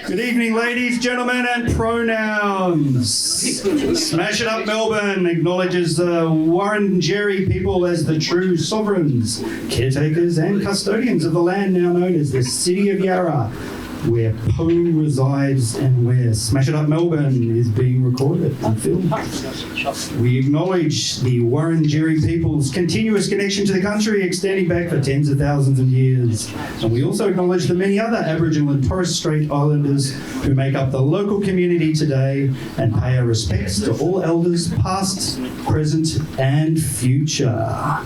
Good evening, ladies, gentlemen, and pronouns. Smash It Up Melbourne acknowledges the Wurundjeri people as the true sovereigns, caretakers and custodians of the land now known as the City of Yarra, where POME resides and where Smash It Up Melbourne is being recorded and filmed. We acknowledge the Wurundjeri people's continuous connection to the country extending back for tens of thousands of years. And we also acknowledge the many other Aboriginal and Torres Strait Islanders who make up the local community today and pay our respects to all elders past, present and future.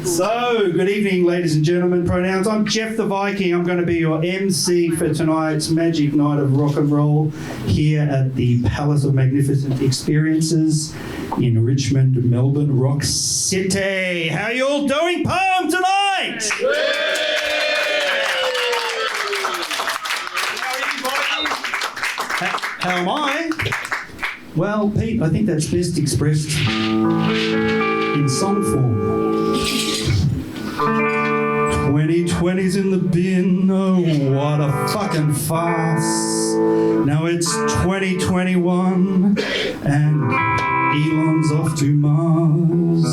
So, good evening, ladies and gentlemen, pronouns. I'm Jeff the Viking. I'm going to be your MC for tonight's magic night of rock and roll here at the Palace of Magnificent Experiences in Richmond, Melbourne, Rock City. How are you all doing, POME, tonight? How am I? Well, Pete, I think that's best expressed in song form. 2020's in the bin, oh what a fucking farce. Now it's 2021 and Elon's off to Mars.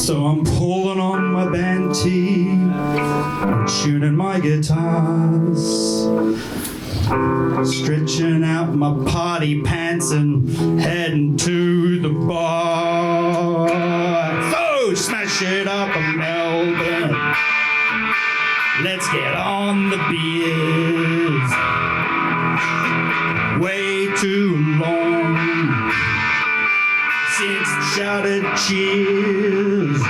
So I'm pulling on my band tee and tuning my guitars, stretching out my party pants and heading to the bar. So smash it up in Melbourne. Let's get on the beers. Way too long since shouted cheers.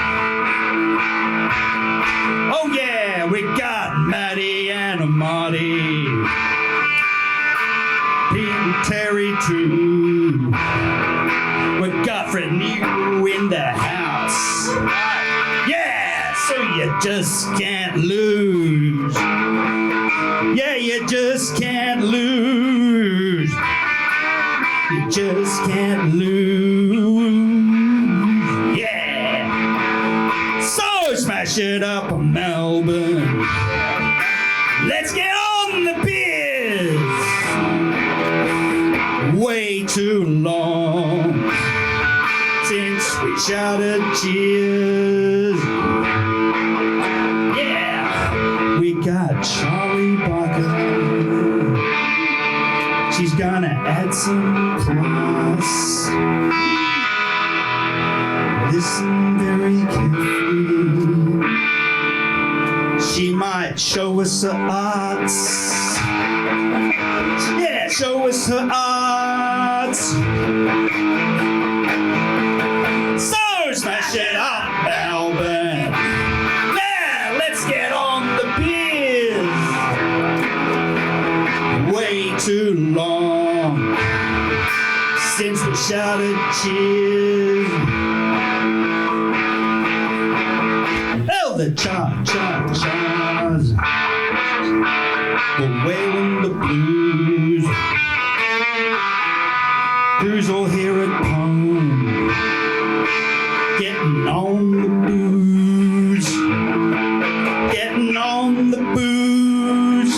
Oh yeah, we got Maddie and Marty, Pete and Terry too. We got Fred New in the house. Yeah, so you just can't lose. Yeah, you just can't lose. You just can't lose. Yeah. So smash it up in Melbourne. Let's get on the beers. Way too long since we shouted cheers. Yeah, we got Charlie Barker. She's gonna add some class. Listen very carefully. She might show us her arts. Yeah, show us her arts. So smash it up, Melbourne. Yeah, let's get on the beers. Way too long since we shouted cheers. Oh, the cha-cha-chas were wailing the blues. Crews all here at POME, getting on the booze, getting on the booze,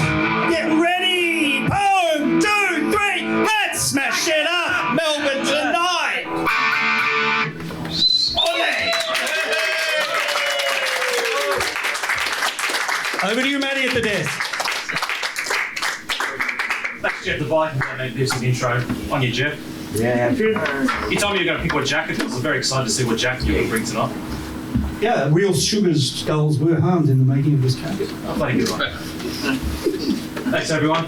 getting ready. POME, 2, 3, let's smash it up, Melbourne tonight. Olé! Over to you, Matty, at the desk. Thanks, Jeff the Viking, for that magnificent intro. On you, Jeff. Yeah. You told me you were going to pick what jacket. I was very excited to see what jacket you would bring tonight. Yeah, real sugar's skulls were harmed in the making of this cake. Oh, bloody good one. Thanks, everyone.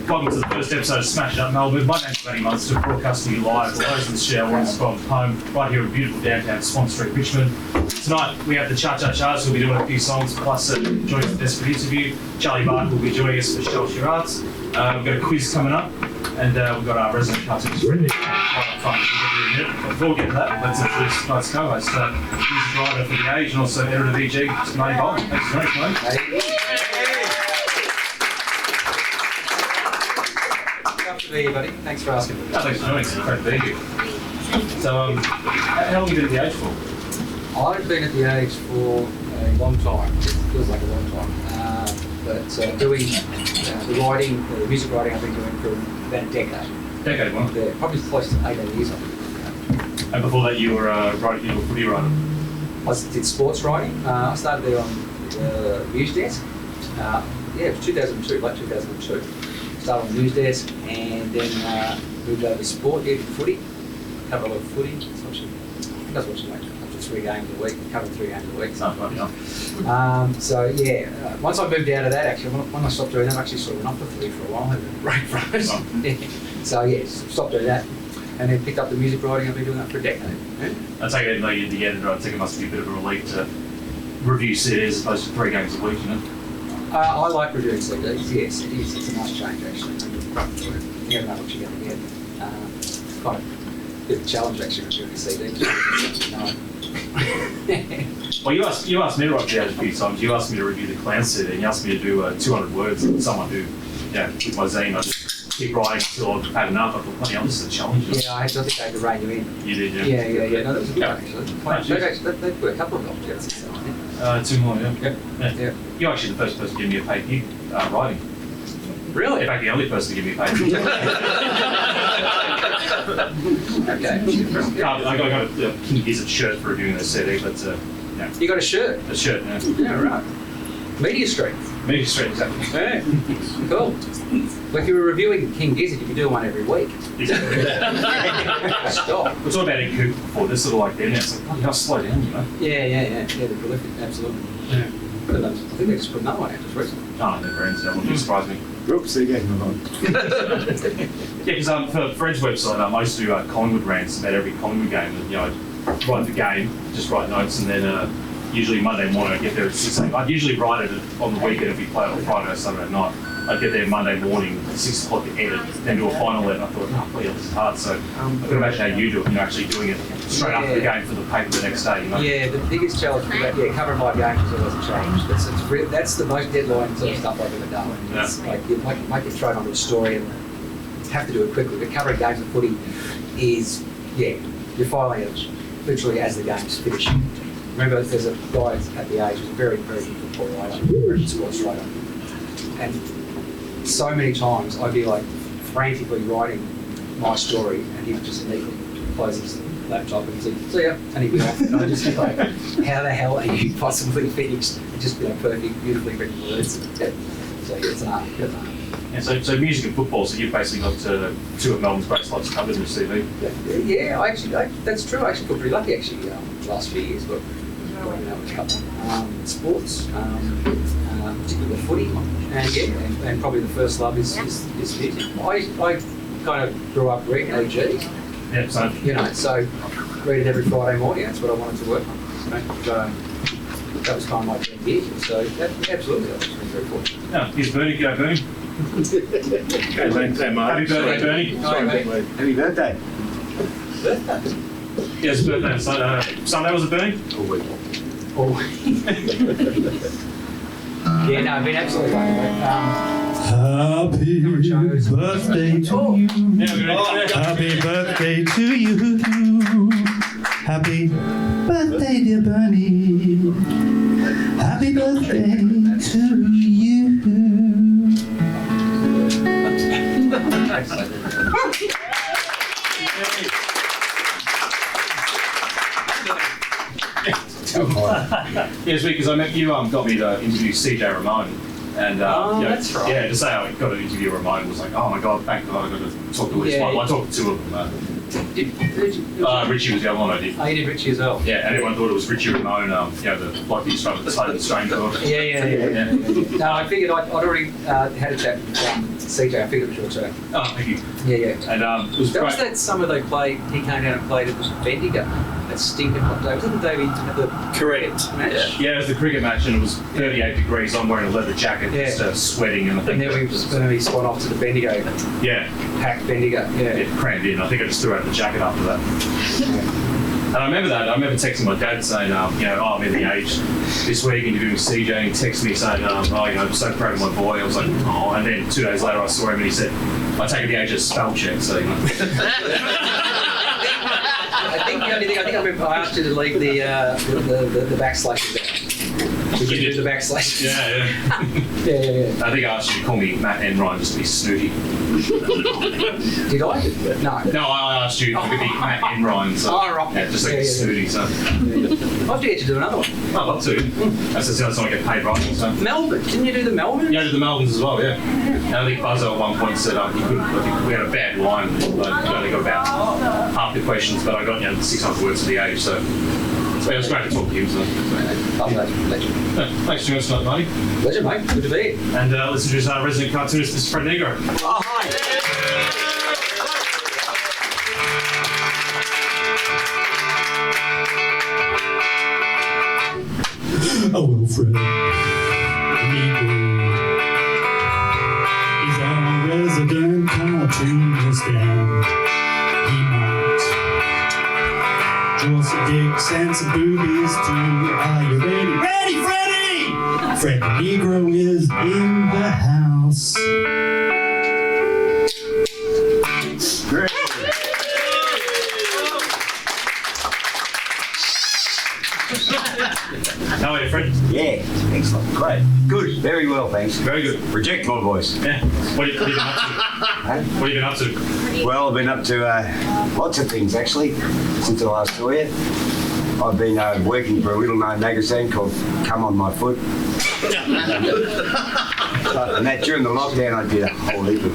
Welcome to the first episode of Smash It Up Melbourne. My name's Matty Munster, broadcasting you live for those in the studio ones from home, right here in beautiful downtown Swan Street, Richmond. Tonight we have the Cha-Cha-Chas who'll be doing a few songs, plus joining us for this interview. Charlie Barton will be joining us for Show Us Your Arts. We've got a quiz coming up, and we've got our resident cartoonist Freddie. But before we get to that, let's introduce tonight's co-host, music writer for The Age and also editor of EG, Matty Bolton. Thanks for joining us, mate. Good to be here, buddy. Thanks for asking. Oh, thanks for joining us. Great to be here. So, how long have you been at The Age for? I've been at The Age for a long time. It feels like a long time. but doing the writing, the music writing, I've been doing for about a decade. Decade one. Yeah, probably close to 18 years. I think. And before that, you were writing. You were a footy writer. I did sports writing. I started there on the news desk. It was 2002, late 2002. Started on the news desk and then moved over to sport, footy. Cover a lot of footy. I think I was watching like up to 3 games a week, covering 3 games a week. Once I moved out of that, actually, when I stopped doing that, I actually sort of went off the footy for a while, had a break from it. Stopped doing that. And then picked up the music writing. I've been doing that for a decade. Yeah? I take it, even though you're the editor, I think it must be a bit of a relief to review CDs as opposed to 3 games a week, you know? I like reviewing CDs, yes, it is. It's a nice change, actually. You never know what you're going to get. It's kind of a bit of a challenge, actually, reviewing a CD. Well, you asked me to write the ad a few times. You asked me to review the Clown CD, and you asked me to do 200 words and someone who, with my zine, I just keep writing until I've had enough. I thought, bloody hell, this is a challenge. Yeah, I think they had to rein you in. You did, yeah. Yeah. No, that was a good one, actually. They've got a couple of opportunities, I think. 2 more, yeah. Yep. You're actually the first person to give me a paid gig writing. Really? In fact, the only person to give me a paid gig. Okay. I got a King Gizzard shirt for reviewing the CD, but You got a shirt? a shirt, yeah. Yeah, right. Media Strength. Media Street, exactly. Yeah. Cool. But if you were reviewing King Gizzard, you'd be doing one every week. Exactly. Stop. We talked about in Coop before, this sort of like them now, it's like, bloody hell, slow down, you know? Yeah, they're prolific, absolutely. Yeah. I think they just put another one out just recently. Oh, it never ends, that wouldn't surprise me. Oops, again. Yeah, because for Fred's website, I used to do Collingwood rants about every Collingwood game. And, I'd write the game, just write notes, and then usually Monday morning I'd get there at 6 a.m. I'd usually write it on the weekend if we play on Friday or Saturday night. I'd get there Monday morning at 6 o'clock to edit, then do a final edit. And I thought, oh, this is hard. So I can imagine how you do it, actually doing it straight after the game for the paper the next day. You know? Yeah, the biggest challenge for that, covering my games is always a challenge. That's the most deadline sort of stuff I've ever done. It's like you might get thrown onto a story and have to do it quickly. But covering games of footy is, you're filing it literally as the game's finishing. Remember, there's a guy at the age who's a very, very good football writer, very good sports writer. And so many times I'd be like frantically writing my story and he would just neatly close his laptop and say, see ya, and he'd be off. And I'd just be like, how the hell are you possibly finished? It'd just be like perfect, beautifully written words. So it's an art. And so music and football, so you've basically got 2 of Melbourne's great spots covered in the CV. Yeah, that's true. I actually feel pretty lucky actually the last few years, but sports, particularly the footy, and probably the first love is music. I kind of grew up reading OGs. Yeah, so so read it every Friday morning. That's what I wanted to work on. So that was kind of my dream gig. So absolutely, I was very fortunate. yeah, here's Bernie. Go, Bernie. Happy birthday, Mark. Happy birthday, Bernie. Happy birthday. Birthday. Yeah, it's birthday. Sunday was it, Bernie? Oh. Yeah, no, I've been absolutely lucky. Happy birthday to you. Happy birthday to you. Happy birthday, dear Bernie. Happy birthday to you. Yes, because I met you. Got me to interview CJ Ramon, and that's right. Yeah, to say I got to interview Ramon was like, oh my god, thank God, I got to talk to at least one. Well, I talked to 2 of them. Richie was the other one I did. Oh, you did Richie as well. Yeah, and everyone thought it was Richie Ramon. The bloke who started the Strange Dog. Yeah. No, I figured I'd already had a chat with CJ. I figured it was your turn. Oh, thank you. Yeah. And it was That great. was that summer they played. He came down and played at Bendigo. That stinking hot day. Was it the day we had the Correct. match? Yeah, it was the cricket match, and it was 38 degrees. I'm wearing a leather jacket, just sweating, and I And think then we was going to be spun off to the Bendigo, packed Bendigo. it crammed in. I think I just threw out the jacket after that. And I remember that. I remember texting my dad saying, I'm in the age this week interviewing CJ, and he texted me saying, I'm so proud of my boy. I was like, oh, and then 2 days later I saw him and he said, I take the age as spell check, so I think the only thing I remember I asked you to leave the backslashes out. We can do the backslash. Yeah. Yeah. I think I asked you to call me Matt and Ryan just to be snooty. Did I? No. No, I asked you to be Matt and Ryan. So, Oh, right. Yeah, just like snooty. So, I'll have to get you to do another one. I'd love to. That's the only time I get paid right. So. Melbourne. Didn't you do the Melbourne? Yeah, I did the Melbournes as well, yeah. And I think Buzzo at one point said he couldn't, I think we had a bad line. I only got about half the questions, but I got 600 words for the age, so it was great to talk to you. So. Love that. Legend. Thanks for joining us tonight, buddy. Legend, mate. Good to be here. And let's introduce our resident cartoonist, Mr. Fred Negro. Oh, hi. Oh, well, Fred Negro is our resident cartoonist, and he might draw some dicks and some boobies too. Are you ready? Ready, Freddy! Fred Negro is in the house. Great. How are you, Fred? Yeah, excellent. Great. Good. Very well, thanks. Very good. Projectile voice. Yeah. What have you been up to? Huh? What have you been up to? Well, I've been up to lots of things, actually, since I last saw you. I've been working for a little-known magazine called Come On My Foot. And that during the lockdown, I did a whole heap of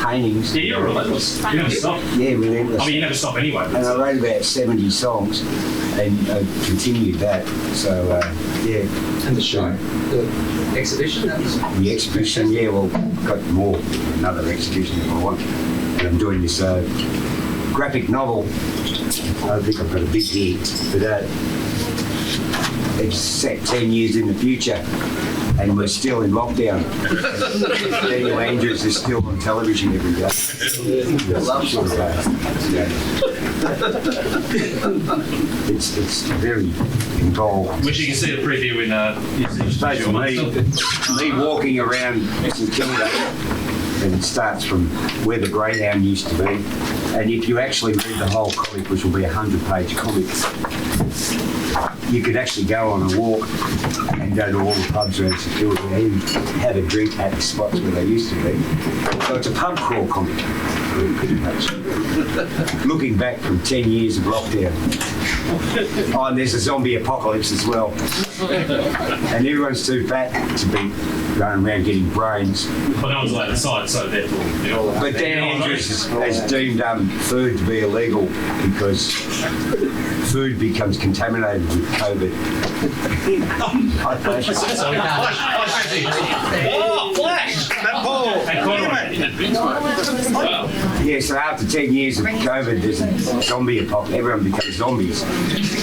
paintings. Yeah, you're relentless. You never stop. Yeah, relentless. I mean, you never stop anyway. And I wrote about 70 songs and continued that. So, yeah. And the show. The exhibition. That was... The exhibition, yeah, well, got more. Another exhibition if I want. And I'm doing this graphic novel. I think I've got a big hit for that. It's set 10 years in the future. And we're still in lockdown. Daniel Andrews is still on television every day. It's very involved. Which you can see the preview in It's basically me walking around St Kilda, and it starts from where the Greyhound used to be. And if you actually read the whole comic, which will be a 100-page comic, you could actually go on a walk and go to all the pubs around St Kilda and have a drink at the spots where they used to be. So it's a pub crawl comic, pretty much. Looking back from 10 years of lockdown. Oh, and there's a zombie apocalypse as well. And everyone's too fat to be going around getting brains. But no one's allowed inside, so therefore... But Dan Andrews has deemed food to be illegal because food becomes contaminated with COVID. Hi, Flash. Oh, Flash! Yeah, so after 10 years of COVID, there's a zombie apocalypse. Everyone becomes zombies.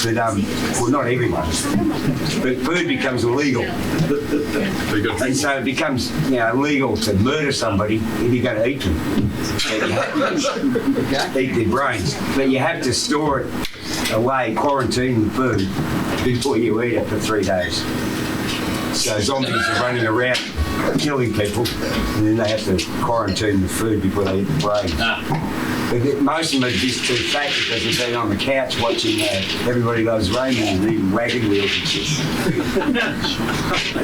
But, well, not everyone. But food becomes illegal. And so it becomes, illegal to murder somebody if you're going to eat them. Eat their brains. But you have to store it away, quarantine the food before you eat it for 3 days. So zombies are running around killing people, and then they have to quarantine the food before they eat the brain. But most of them are just too fat because they've been on the couch watching Everybody Loves Raymond and eating wagon wheels and shit.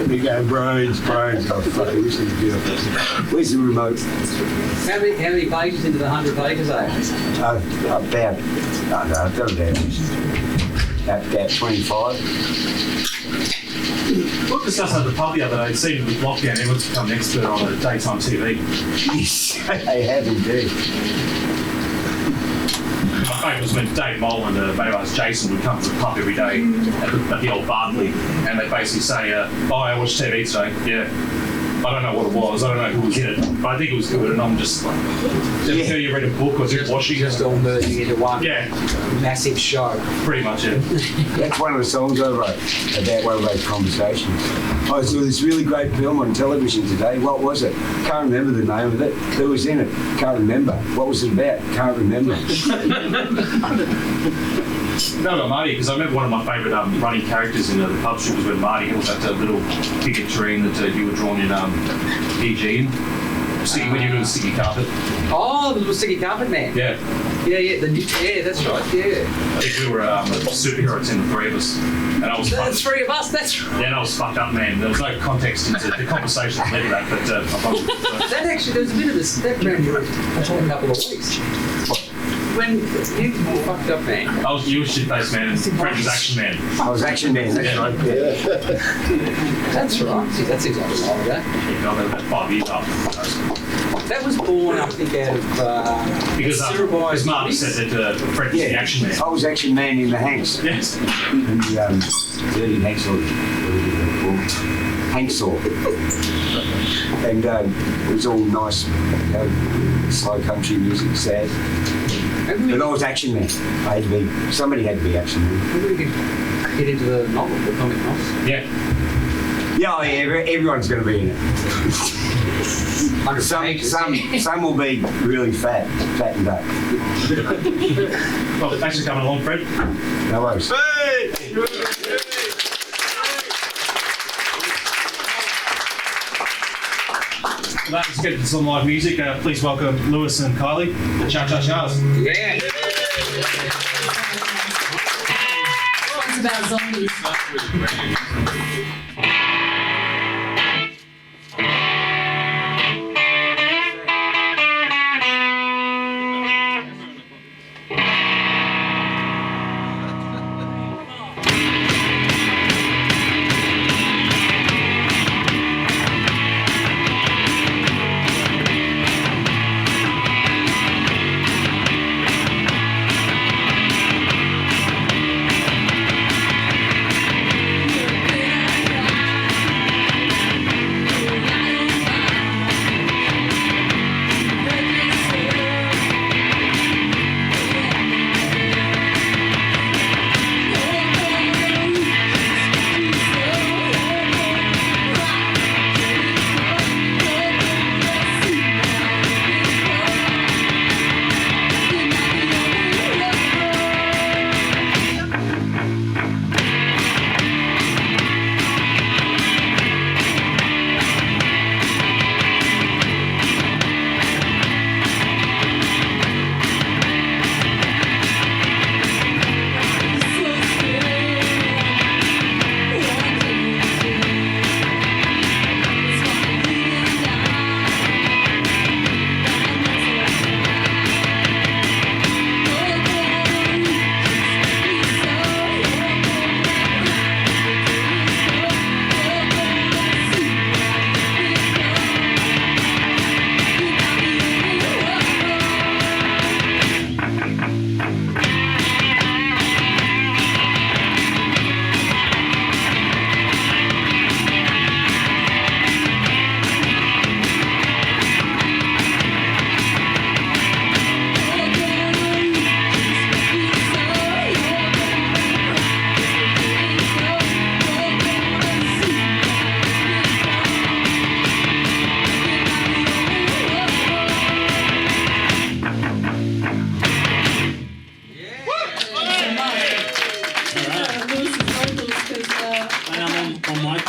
They go, brains. Oh, fuck, this is beautiful. Where's the remote? How many pages into the 100 pages are you? I've done about 25. We discussed at the pub the other day. It seemed with lockdown, everyone's become an expert on daytime TV. Yes, they have indeed. My favourite was when Dave Mole and the mate Jason would come to the pub every day at the old Bartley, and they basically say, I watched TV today. Yeah. I don't know what it was. I don't know who was in it, but I think it was good. And I'm just like, until you read a book or just watching, Just all merging into one massive show. pretty much it. That's one of the songs I wrote about one of those conversations. I saw this really great film on television today. What was it? Can't remember the name of it. Who was in it? Can't remember. What was it about? Can't remember. No, about Marty, because I remember one of my favourite running characters in the pub strip was when Marty was that little figurine that you were drawn in PG in. Sticky, when you were doing sticky carpet. Oh, the little sticky carpet man. Yeah. Yeah, that's right, yeah. I think we were superhero team, the three of us. And I was The fucked. three of us, that's right. Yeah, and I was fucked up, man. There was no context into the conversation that led to that, but I fucked up. That actually, there was a bit of this, that around here for a couple of weeks. When you fucked up, man. You were shit-faced man, and Fred was action man. I was action man, that's right. That's right. See, that seems like a while ago. Yeah, about 5 years after. That was born, I think, out of Because Sirabai. Mark said that Fred was the action man. I was action man in the Hanks. Yes. And early Hanksaw. Hanksaw. And it was all nice, slow country music, sad. But I was action man. I had to be, somebody had to be action man. Maybe we could get into the novel, the comic novel. Yeah. Yeah, everyone's going to be in it. Some will be really fattened up. Well, thanks for coming along, Fred. No worries. Let's get into some live music. Please welcome Lewis and Kylie, the Cha-Cha-Chas. Yeah. It's about zombies.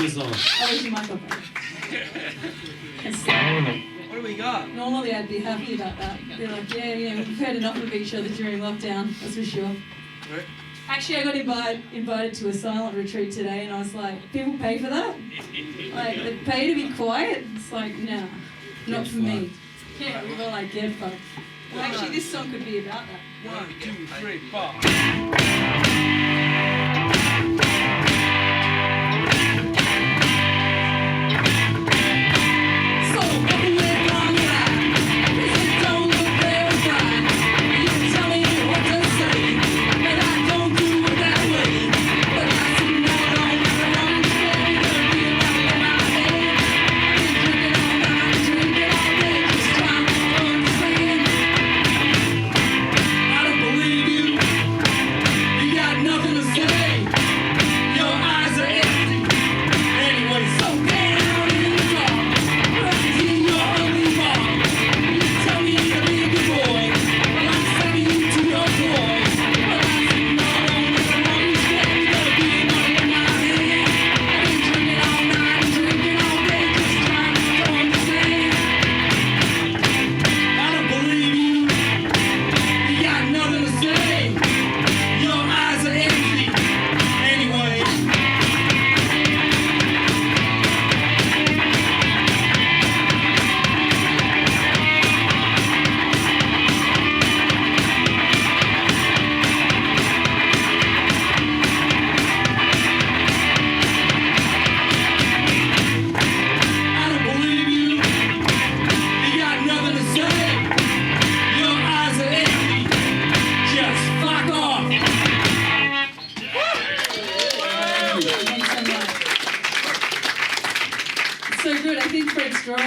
Where's your microphone? What do we got? Normally I'd be happy about that. They're like, yeah, we've had enough of each other during lockdown, that's for sure. Right. Actually, I got invited to a silent retreat today, and I was like, people pay for that? Like, they pay to be quiet? It's like, nah, not for me. Yeah, we were like, get fucked. Well, actually, this song could be about that. 1, 2, 3, 4. Nothing to say.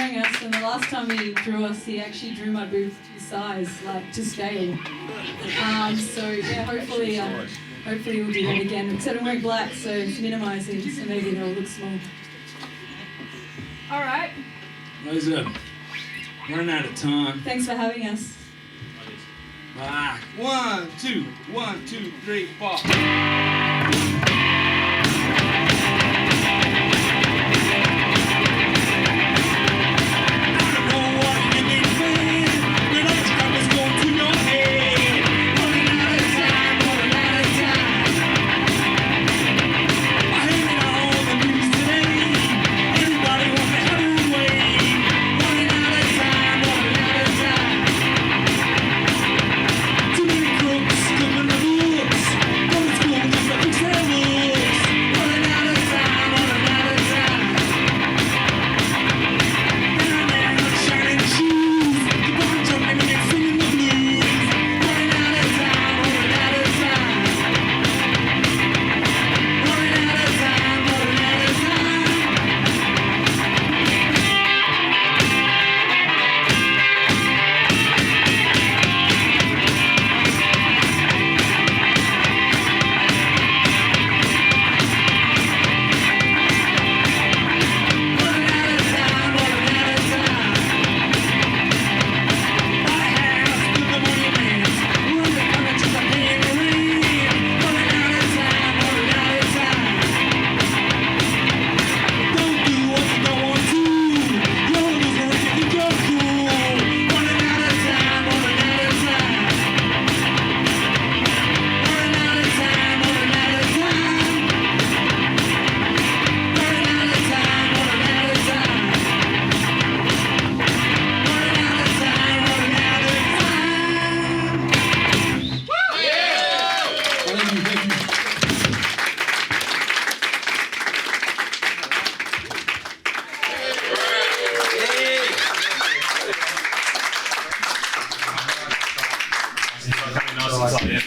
drawing us, and the last time he drew us, he actually drew my boobs to size, like to scale. So yeah, hopefully we'll do that again. Except I'm wearing black, so it's minimising, so maybe it'll look small. All right. What's up? Running out of time. Thanks for having us. Ah, 1, 2, 1, 2, 3, 4.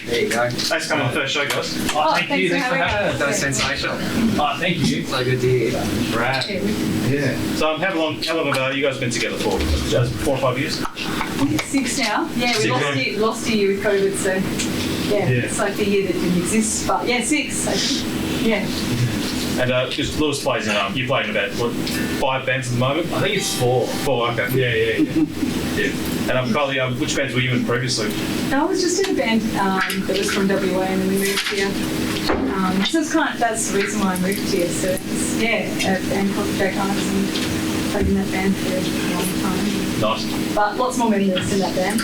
There you go. Thanks for coming on the first show, guys. Thanks for having us. That was sensational. Thank you. So good to hear. Brad. Yeah. So how long have you guys been together for? Just 4 or 5 years? 6 now. Yeah, we Six, lost a year with COVID, so yeah, Yeah. it's like the year that didn't exist. But yeah, 6. I think. Yeah. And just Lewis plays in, you play in about, what, 5 bands at the moment? I think it's 4. 4, okay. Yeah. And Carly, which bands were you in previously? I was just in a band that was from WA, and then we moved here. So it's that's the reason why I moved here. So it's, a band called Jack Arts, and played in that band for a long time. Nice. But lots more memories in that band.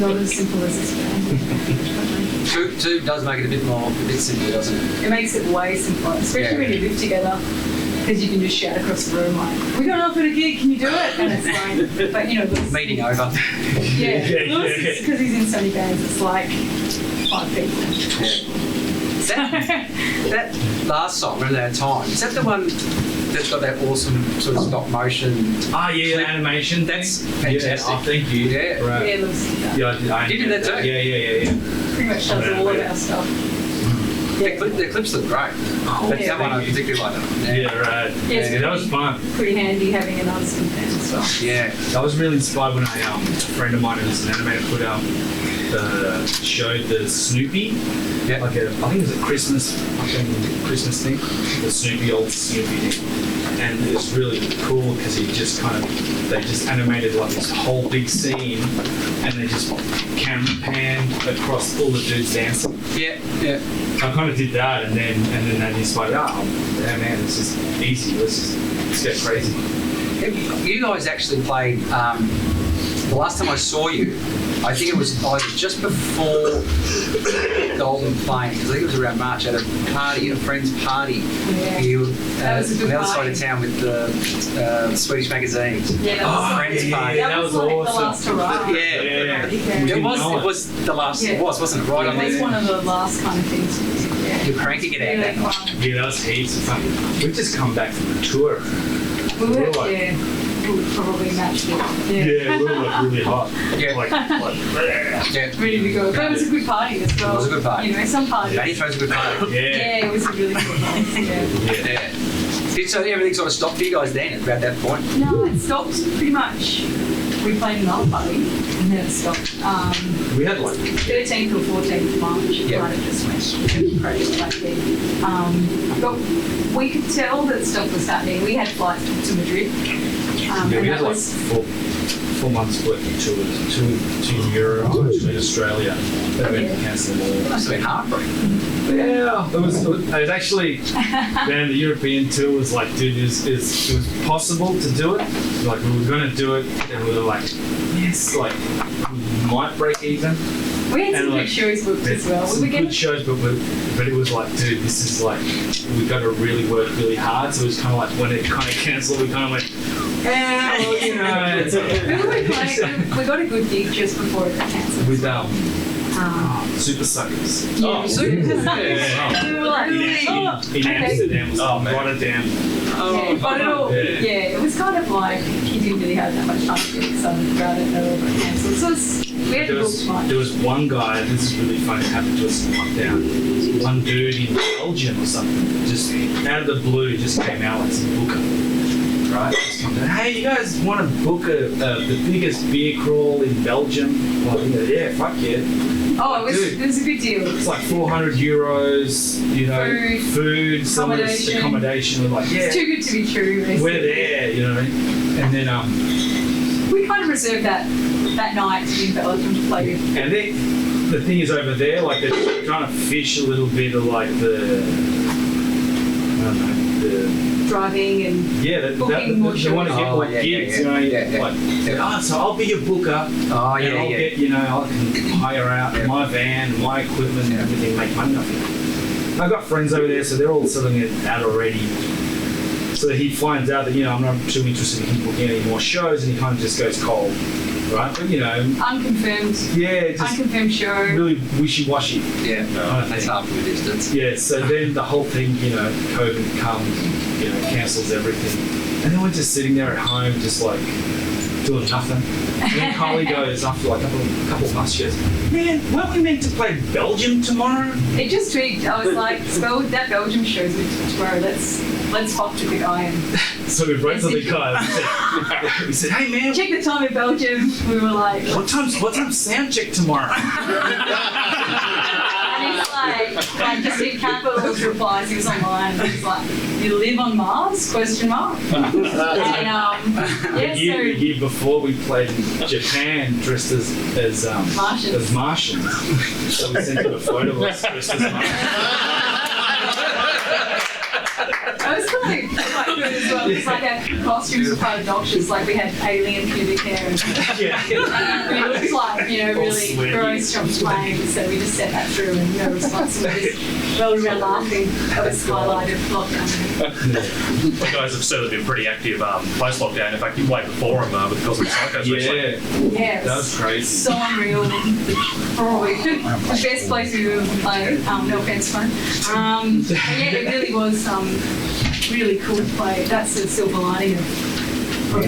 Not as simple as this band. Two does make it a bit simpler, doesn't it? It makes it way simpler, especially when you live together, because you can just shout across the room like, "We're going off at a gig, can you do it?" And it's like, but you know, Lewis, Meeting over. Lewis, because he's in so many bands, it's like 5 people. That last song, Remember That Time, is that the one that's got that awesome sort of stop motion? Oh, yeah, the animation. That's Yeah, fantastic. oh, thank you. Yeah. Right. Yeah, Lewis did that. Yeah, I You did that too? Yeah. Pretty much does all of our stuff. The clips look great. That's yeah. that one I particularly like. Yeah, right. Yeah, it's That was fun. pretty handy having an unseen band as well. Yeah. I was really inspired when a friend of mine who's an animator showed the Snoopy, Yeah. I think it was a Christmas thing, the Snoopy, old Snoopy thing, and it was really cool because they just animated like this whole big scene, and they just camera panned across all the dudes dancing. Yeah. I kind of did that, and then that inspired. Oh man, it's just easy. Let's go crazy. You guys actually played, the last time I saw you, I think it was either just before Golden Plain, because I think it was around March, at a party, a friend's party. Yeah. You That was a on good the other side party. of town with the Swedish magazines. Yeah, that was Friends yeah, party. that was like awesome. the last hurrah. Yeah. Yeah. It was the last, Yeah. it wasn't it? Right on It was there. one of the last kind of things. Yeah. You're cranking it out that Really night. fun. Yeah, that was heaps of fun. We've just come back from a tour. We were, Like- we'll probably match it. Yeah, we were like really hot. Yeah. Like Yeah. Ready to go. But it was a good party as well. It was a good party. You know, some parties. Danny throws a good party. yeah. Yeah, it was a really good party. Yeah. Yeah. So everything sort of stopped for you guys then at that point? No, it stopped pretty much. We played another party and then it stopped. We had like 13th or 14th of March, Yeah. right, it just went crazy like that. But we could tell that stuff was happening. We had flights to Madrid. yeah, And we that had like was 4 months worth of tours, two in Europe, two in Australia. But we had to cancel them all. Must have been heartbreaking. Yeah, it was actually, man, the European tour was like, dude, it was possible to do it. Like, we were going to do it, and we were like, yes, like, we might break even. we had And, some like, good shows booked as well. Some We were good getting shows, but it was like, dude, this is like, we got to really work really hard. So it was kind of like, when it kind of cancelled, we kind of went, yeah, well, you know, it's we got a good gig just before it got cancelled. with Super Suckers. Yeah, super. We were like, In okay. Amsterdam, was Rotterdam. Yeah, but it all, yeah, it was kind of like you didn't really have that much time to get excited about it and it all got cancelled. So we had to book flights. There was one guy, this is really funny, it happened to us in lockdown. One dude in Belgium or something, just out of the blue, just came out like some booker. Right? Just come down, hey, you guys want to book the biggest beer crawl in Belgium? Well, yeah, fuck yeah. Oh, it Dude. was a good deal. It's like €400, you know, food, some of this accommodation. We're like, yeah, It's too good to be true. Basically. we're there, you know what I mean? And then, We kind of reserved that night in Belgium to play with. and the thing is over there, like they're trying to fish a little bit of like the, I don't know, Driving and they Booking more want to get more yeah, gigs, yeah, you know, yeah. like, so I'll be your booker. Oh, And yeah, I'll yeah. get, you know, I can hire out my van, my equipment, and everything, make money off it. I've got friends over there, so they're all selling it out already. So he finds out that, you know, I'm not too interested in him booking any more shows, and he kind of just goes cold, right? But, you know, unconfirmed just show. really wishy-washy. Yeah, that's half of the distance. Yeah, so then the whole thing, you know, COVID comes, you know, cancels everything. And then we're just sitting there at home, just like, doing nothing. And then Kylie goes, after like a couple months, she goes, man, weren't we meant to play Belgium tomorrow? It just tweaked. I was like, well, that Belgium show's with tomorrow. Let's fuck with the guy and So we wrote to the guy and we said, hey man, check the time in Belgium. We were like, what time's sound check tomorrow? and he's like just in capitals replies. He was online. And he's like, you live on Mars? Question mark. And The year before we played in Japan dressed as Martians. As Martians. So we sent him a photo of us dressed as Martians. It was quite good as well. It's like our costumes were quite obnoxious. Like we had alien pubic hair and we looked like, you know, really gross from playing. So we just set that through and no response. And we just rolled around laughing. That was highlighted lockdown. You guys have certainly been pretty active post-lockdown. In fact, you played before him with the Cosmic Psychos recently. Yeah, it That was crazy. so unreal. Probably the best place we've ever played. No offense, fun. But yeah, it really was really cool to play. That's the silver lining of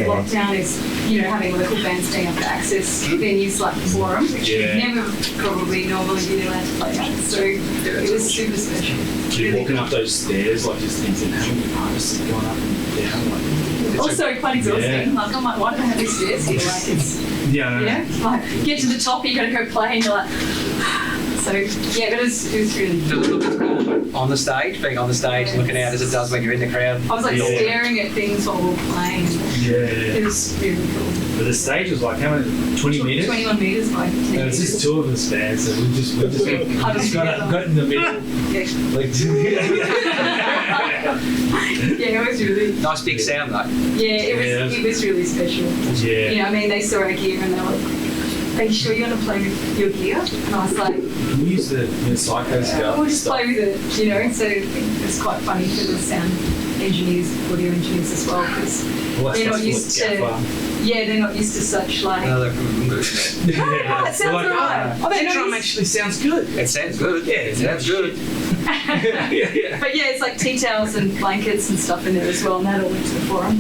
lockdown is, you know, having local bands being able to access venues like the Forum, which we'd never probably normally be allowed to play at. So it was super special. You're walking up those stairs, like just thinking, how many artists are going up and down? Like, Also quite exhausting. Yeah. Like I'm like, why do I have these stairs here? Like it's, you know, like get to the top, you got to go play, and you're like. So yeah, it was really Does it look as cool on the stage, being on the stage, looking out as it does when you're in the crowd? I was like staring at things while we were playing. It was really cool. But the stage was like how many? 20 meters. 21 meters by 10 No, it's just two of us, man. So we just got in the middle. Yeah, it was really Nice big sound though. Yeah, it was really special. Yeah. You know, I mean, they saw our gear and they were like, are you sure you want to play with your gear? And I was like, Can you use the Psycho Scout we'll just stuff? play with it, you know. So it's quite funny for the sound engineers, audio engineers as well, because they're not used to. Yeah, they're not used to such like. No, It sounds alright. Oh, that drum actually sounds good. it sounds good. Yeah, It sounds good. But yeah, it's like tea towels and blankets and stuff in there as well, and that all went to the Forum.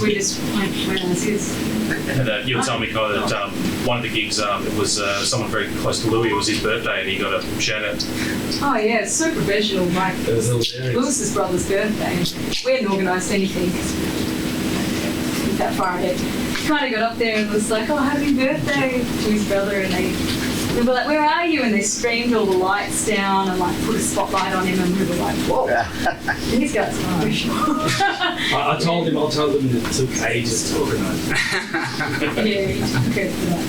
we just went as is. And you were telling me, Kai, that one of the gigs, it was someone very close to Louis. It was his birthday, and he got a shout out. Oh yeah, it's so professional. Like It was hilarious. Lewis's brother's birthday. We hadn't organised anything that far ahead. Kind of got up there and was like, "Oh, happy birthday" to his brother, and they were like, "Where are you?" And they streamed all the lights down and like put a spotlight on him, and we were like, "Whoa, these guys are professional." I told him that it took ages to organise. Yeah, he took credit for that.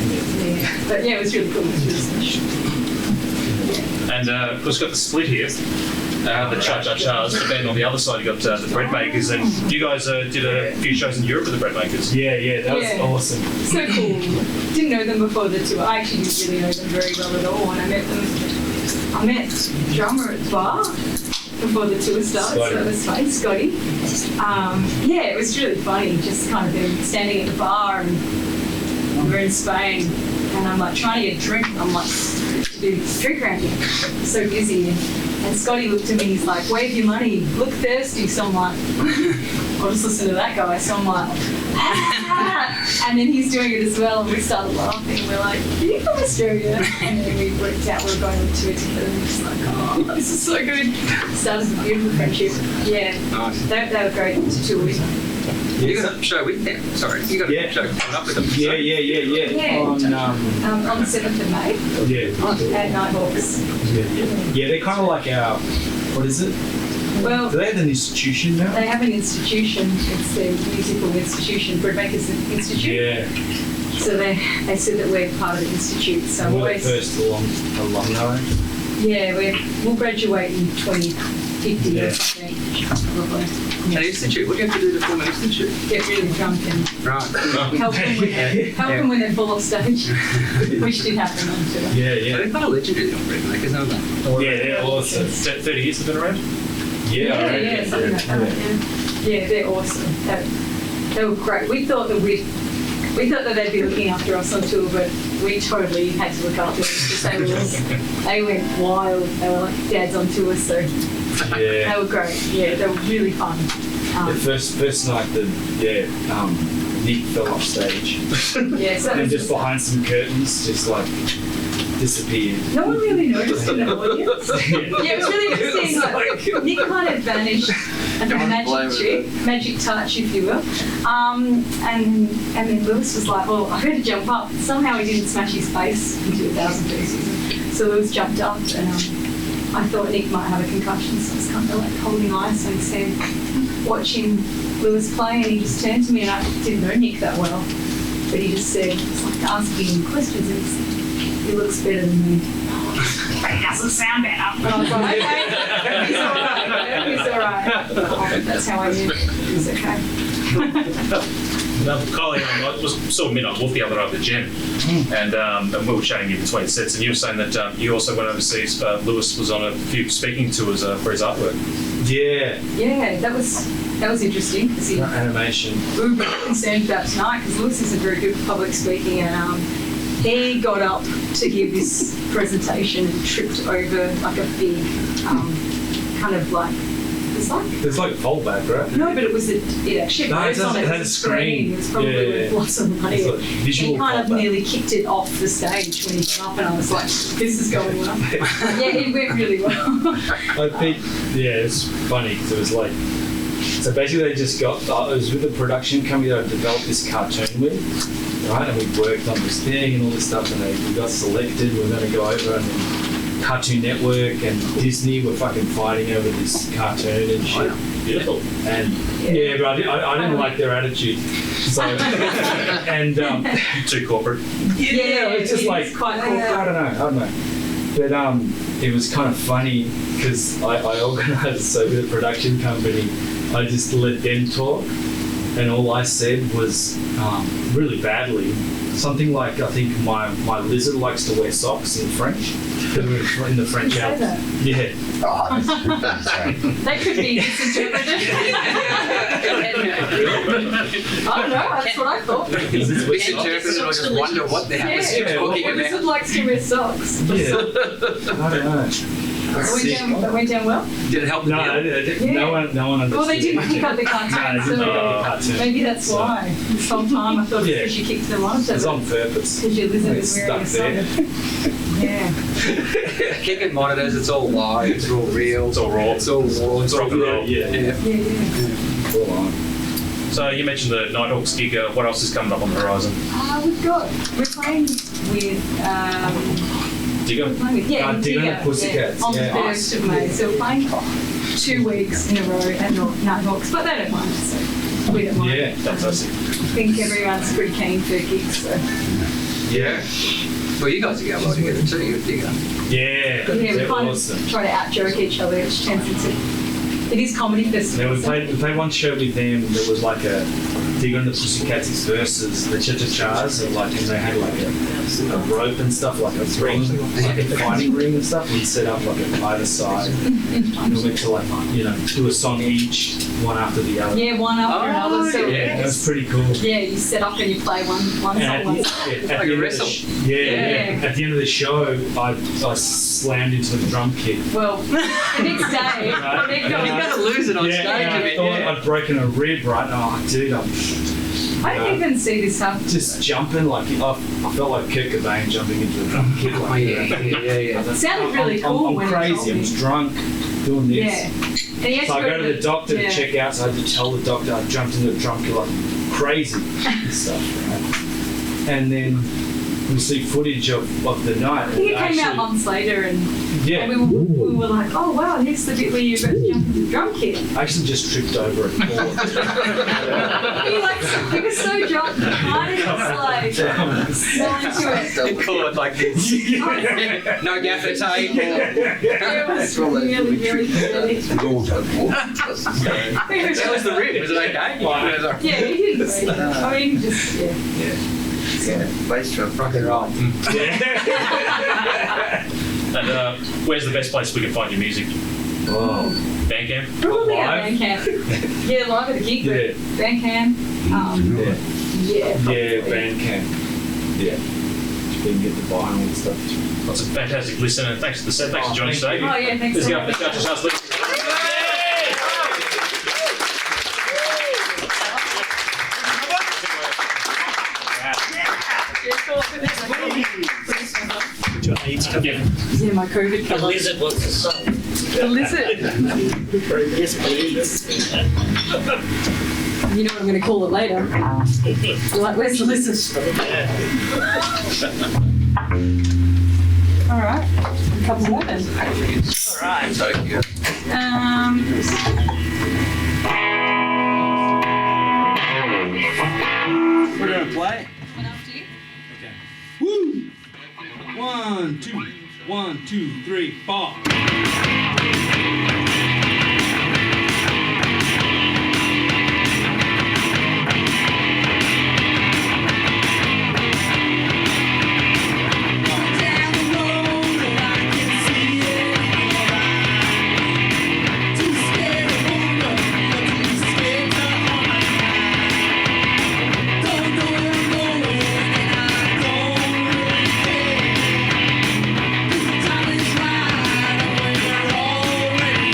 Yeah. But yeah, it was really cool. It was really special. And of course, got the split here. The cha-cha-chas, but then on the other side you got the bread makers, and you guys did a few shows in Europe with the bread makers. Yeah, that was awesome. So cool. Didn't know them before the tour. I actually didn't really know them very well at all when I met them. I met the drummer at the bar before the tour started, so that was funny, Scotty. Yeah, it was really funny, just kind of them standing at the bar, and we were in Spain, and I'm like trying to get a drink, and I'm like, to do this drink around here. So busy. And Scotty looked at me, he's like, "Wave your money, look thirsty." So I'm like, I'll just listen to that guy. So I'm like, ah! And then he's doing it as well, and we started laughing. We're like, "Are you from Australia?" And then we worked out we were going on tour together, and we're just like, "Oh, this is so good." Started a beautiful friendship. Yeah, they were great to tour with. You got a show with them? Sorry, you got a show coming up with them? Yeah. On On the 7th of May at Nighthawks. Yeah, they're kind of like our, what is it? Well, Do they have an institution now? they have an institution. It's the musical institution, Breadmakers Institute. Yeah, So they said that we're part of the institute. So we're the always, first alumni. yeah, we'll graduate in 2050 Yeah. or something, probably. An institute? What do you have to do to form an institute? Get really drunk and Right. help them when they're full off stage, which did happen on tour. Yeah. They're quite a legendary on bread makers, aren't they? Yeah, they're awesome. 30 years they've been around? Yeah, I reckon. Something like that. Yeah, they're awesome. They were great. We thought that they'd be looking after us on tour, but we totally had to look after them because they went wild. They were like dads on tour, so they were great. Yeah, they were really fun. The first night, Nick fell off stage. Yeah, so And just behind some curtains, just like disappeared. no one really noticed in the audience. Yeah, it was really interesting. Like, Nick kind of vanished, and the magic touch, if you will. And then Lewis was like, "Well, I heard to jump up." Somehow he didn't smash his face into 1,000 pieces. So Lewis jumped up, and I thought Nick might have a concussion, so I was kind of like holding ice on his head, watching Lewis play, and he just turned to me, and I didn't know Nick that well, but he just said, it's like asking him questions, and he said, "He looks better than me." But he doesn't sound better. And I was like, "Okay, he's all right. That's how I knew he was okay. Kylie, I was sort of midnight wolf the other night with Jen, and we were chatting in between sets, and you were saying that you also went overseas. Lewis was on a few speaking tours for his artwork. Yeah, Yeah, that was interesting because animation. we were really concerned about tonight because Lewis isn't very good at public speaking, and he got up to give this presentation and tripped over like a big kind of like It's like fallback, right? no, but it actually No, it goes on does- it a has a screen. It was probably Yeah. worth lots of money. It's like visual He kind of fallback. nearly kicked it off the stage when he got up, and I was like, "This is going well." Yeah, it went really well. I think, it's funny because it was like, so basically they just got, it was with a production company that I developed this cartoon with, right? And we worked on this thing and all this stuff, and we got selected. We were going to go over, and then Cartoon Network and Disney were fucking fighting over this cartoon and shit. Beautiful. And but I didn't like their attitude. So, and Too corporate. it's just like, quite cool. I don't know. But it was kind of funny because I organised, so with a production company, I just let them talk, and all I said was really badly, something like, I think my lizard likes to wear socks in French, because we were in the French Say Alps. that. Yeah. Oh, that's sorry. That could be misinterpreted. I don't know, that's what I thought. Misinterpreted or just wonder what the hell is he Yeah, talking well, about. lizard likes to wear socks. Yeah. I don't know. That went down well? Did it help the No, deal? no one understood. Well, they didn't pick up the No, cartoon, they didn't so pick up the cartoon. maybe that's why. This whole time I thought Yeah. because you kicked them onto It's it. on purpose. Because your lizard It's was wearing a stuck there. sock. Yeah. Kicking monitors, it's all live, it's all real. It's all raw. It's all raw. It's rock and roll. Yeah. Yeah, yeah. Full on. So you mentioned the Nighthawks gig. What else is coming up on the horizon? We're playing with, Digger? yeah, Digger Digger, and the Pussycats. yeah, on the Yeah. 1st of May. So we're playing 2 weeks in a row at Nighthawks, but they don't mind, so we don't mind. Yeah. Fantastic. I think everyone's pretty keen for gigs, so. Yeah. Well, you guys are going well together too, you Digger. Yeah. Yeah, we They're kind awesome. of try to out-joke each other, which tends into, it is comedy festival. Then we so- played one show with them that was like a Digger and the Pussycats versus the Cha-Cha-Chas, and like, and they had like a rope and stuff, like a ring, like a fighting ring and stuff. We'd set up like on either side, and we went to like, you know, do a song each, one after the other. Yeah, one after another. So It was pretty cool. yeah, you set up and you play one song, And one at song. the, at Like the a end of the wrestle. yeah. At the end of the show, I slammed into the drum kit. Well, the next day, Right. You're going to lose it on stage and a I bit, thought yeah. I'd broken a rib, right? Oh, dude, I'm I didn't even see this happen. just jumping like I felt like Kurt Cobain jumping into a drum kit. Like, Oh, yeah. It sounded really cool I'm when you crazy. told I me. was drunk doing this. Yeah. And he had So I go to the doctor yeah. to check out. So I had to tell the doctor I jumped into the drum kit like crazy and stuff. Right? And then we see footage of the night. I think it and came out actually- months later and Yeah. we were like, oh wow, here's the bit where you got to jump into the drum kit. I actually just tripped over a cord. He was so drunk, I was like, so into it. They call it like this. No gaffer tape. It was really, really pathetic. That was the rib. Was it okay? Yeah, he didn't breathe. I mean, just, yeah. Bass drum. Rock and roll. And where's the best place we can find your music? Oh. Bandcamp? Probably Live? at Bandcamp. Yeah, live at the gig, Yeah. but Bandcamp. Yeah. Yeah. Yeah, Bandcamp. Yeah. You can get the vinyl and stuff. That's a fantastic listen, and thanks for the set. Thanks for joining us thank today. Oh yeah, thanks Let's so go. much. Let's go to Charles. Yeah, my COVID The cover. lizard wants to song. The lizard. Yes, please. You know what I'm going to call it later. You're like, where's the lizard? All right. A couple more then. All right. We're gonna play. Okay. Woo! 1, 2, 1, 2, 3, 4. Time is right when you're already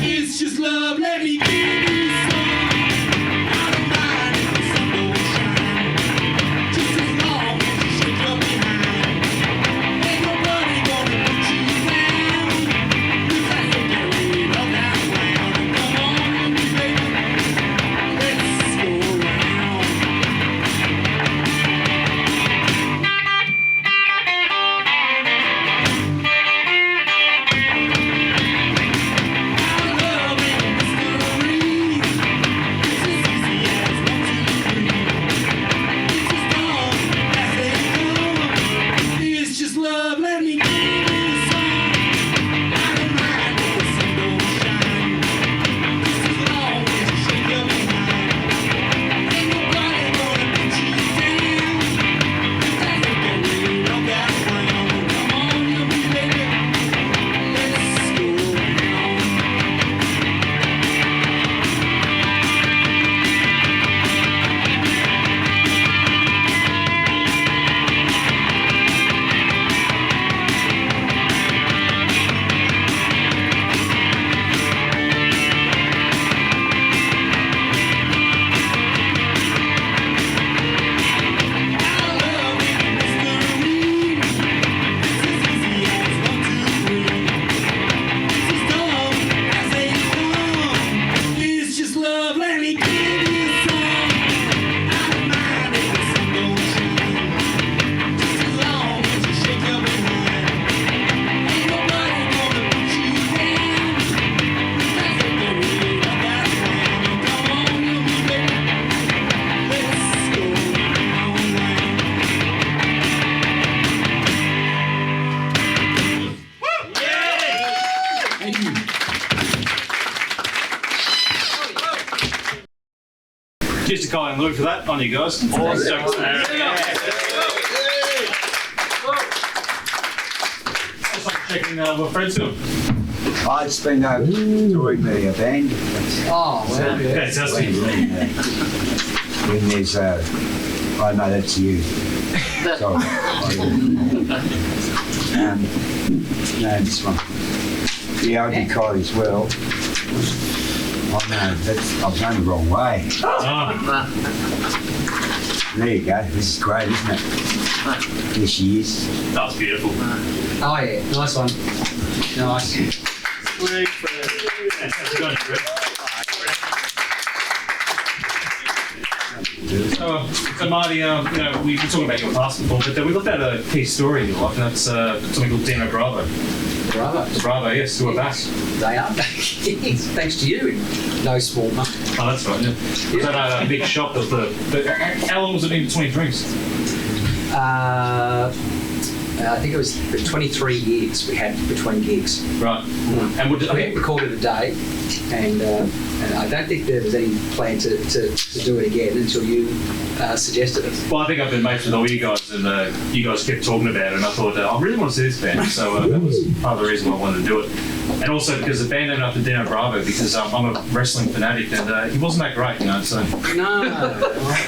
It's just love, let me give you some. I don't mind if the sun don't shine. Just as long as you shake your behind. Ain't nobody gonna put you down. You can't get rid of that round. Come on, baby, let's go around. Our love ain't a mystery. It's as easy as 1, 2, 3. It's as long as they come. It's just love, let me give you some. I don't mind if the sun don't shine. Just as long as you shake your behind. Ain't nobody gonna put you down. You can't get rid of that frown. Come on, you baby, let's go around. Our love ain't a mystery. It's as easy as 1, 2, 3. It's as dumb as they come. It's just love, let me give you some. I don't mind if the sun don't shine. Just as long as you shake your behind. Ain't nobody gonna put you down. You can't get rid of that frown. Come on, you baby, let's go round. Thank you. Cheers to Kyle and Lou for that. On you guys. Checking what Fred's doing. I've just been touring the band. Oh, well. Fantastic. When there's, I know that's you. Sorry. No, this one. Yeah, I did Kyle as well. Oh no, I've gone the wrong way. Oh, There you go. This is great, isn't it? There she is. that was beautiful. Oh, yeah. Nice one. Nice. Fantastic on you, Fred. So Marty, we were talking about your past before, but we looked at a key story in your life, and that's something called Dino Bravo. Bravo. Bravo, yes, who are back. They are back. Yes, thanks to you. No small matter. Oh, that's right. Yeah. Was that a big shock? How long was it in between drinks? I think it was the 23 years we had between gigs. Right. And would We recorded a day, and I don't think there was any plan to do it again until you suggested it. well, I think I've been mates with all you guys, and you guys kept talking about it, and I thought, I really want to see this band, so that was part of the reason why I wanted to do it. And also because the band ended up at Dino Bravo, because I'm a wrestling fanatic, and he wasn't that great, so. No,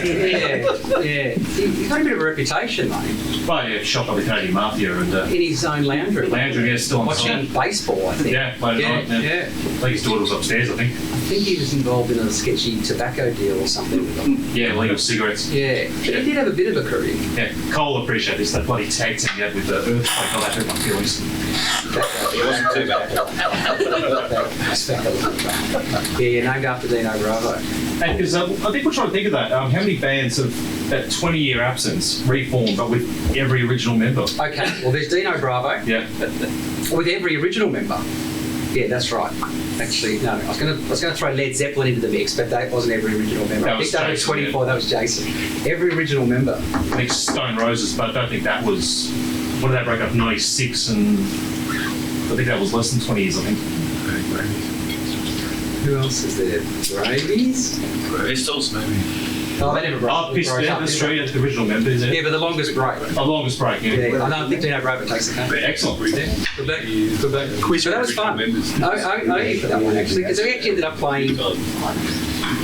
yeah. He got a bit of a reputation, mate, Well, yeah, shot by the Canadian Mafia, and in his own lounge room. Landry, yeah, still on Watching site. baseball, I think. Yeah, played it on. Yeah. I think his daughter was upstairs, I think. I think he was involved in a sketchy tobacco deal or something with them. Yeah, legal cigarettes. Yeah, he did have a bit of a career. Yeah, Cole appreciate this, that bloody tag team he had with the earthquake. Oh, that hurt my feelings. It wasn't too bad. Yeah, named after Dino Bravo. And because I think we're trying to think of that. How many bands have that 20-year absence reformed, but with every original member? Okay, well, there's Dino Bravo Yeah. with every original member. Yeah, that's right. Actually, no, I was gonna throw Led Zeppelin into the mix, but that wasn't every original member. That I was think that was Jason, 24. yeah. That was Jason. Every original member. I think Stone Roses, but I don't think that was. What did that break up? 96, and I think that was less than 20 years. I think. Who else is there? Gravies? Crystals, maybe. Oh, they never broke. Oh, pissed Broke yeah, up, that's yeah. true. Yeah, the original member, isn't Yeah, it? but the longest break. The longest break, yeah. Yeah, I don't think Dino Rover takes the country. Excellent. Good back. Quiz. So that was fun. I for that one actually, because we actually ended up playing.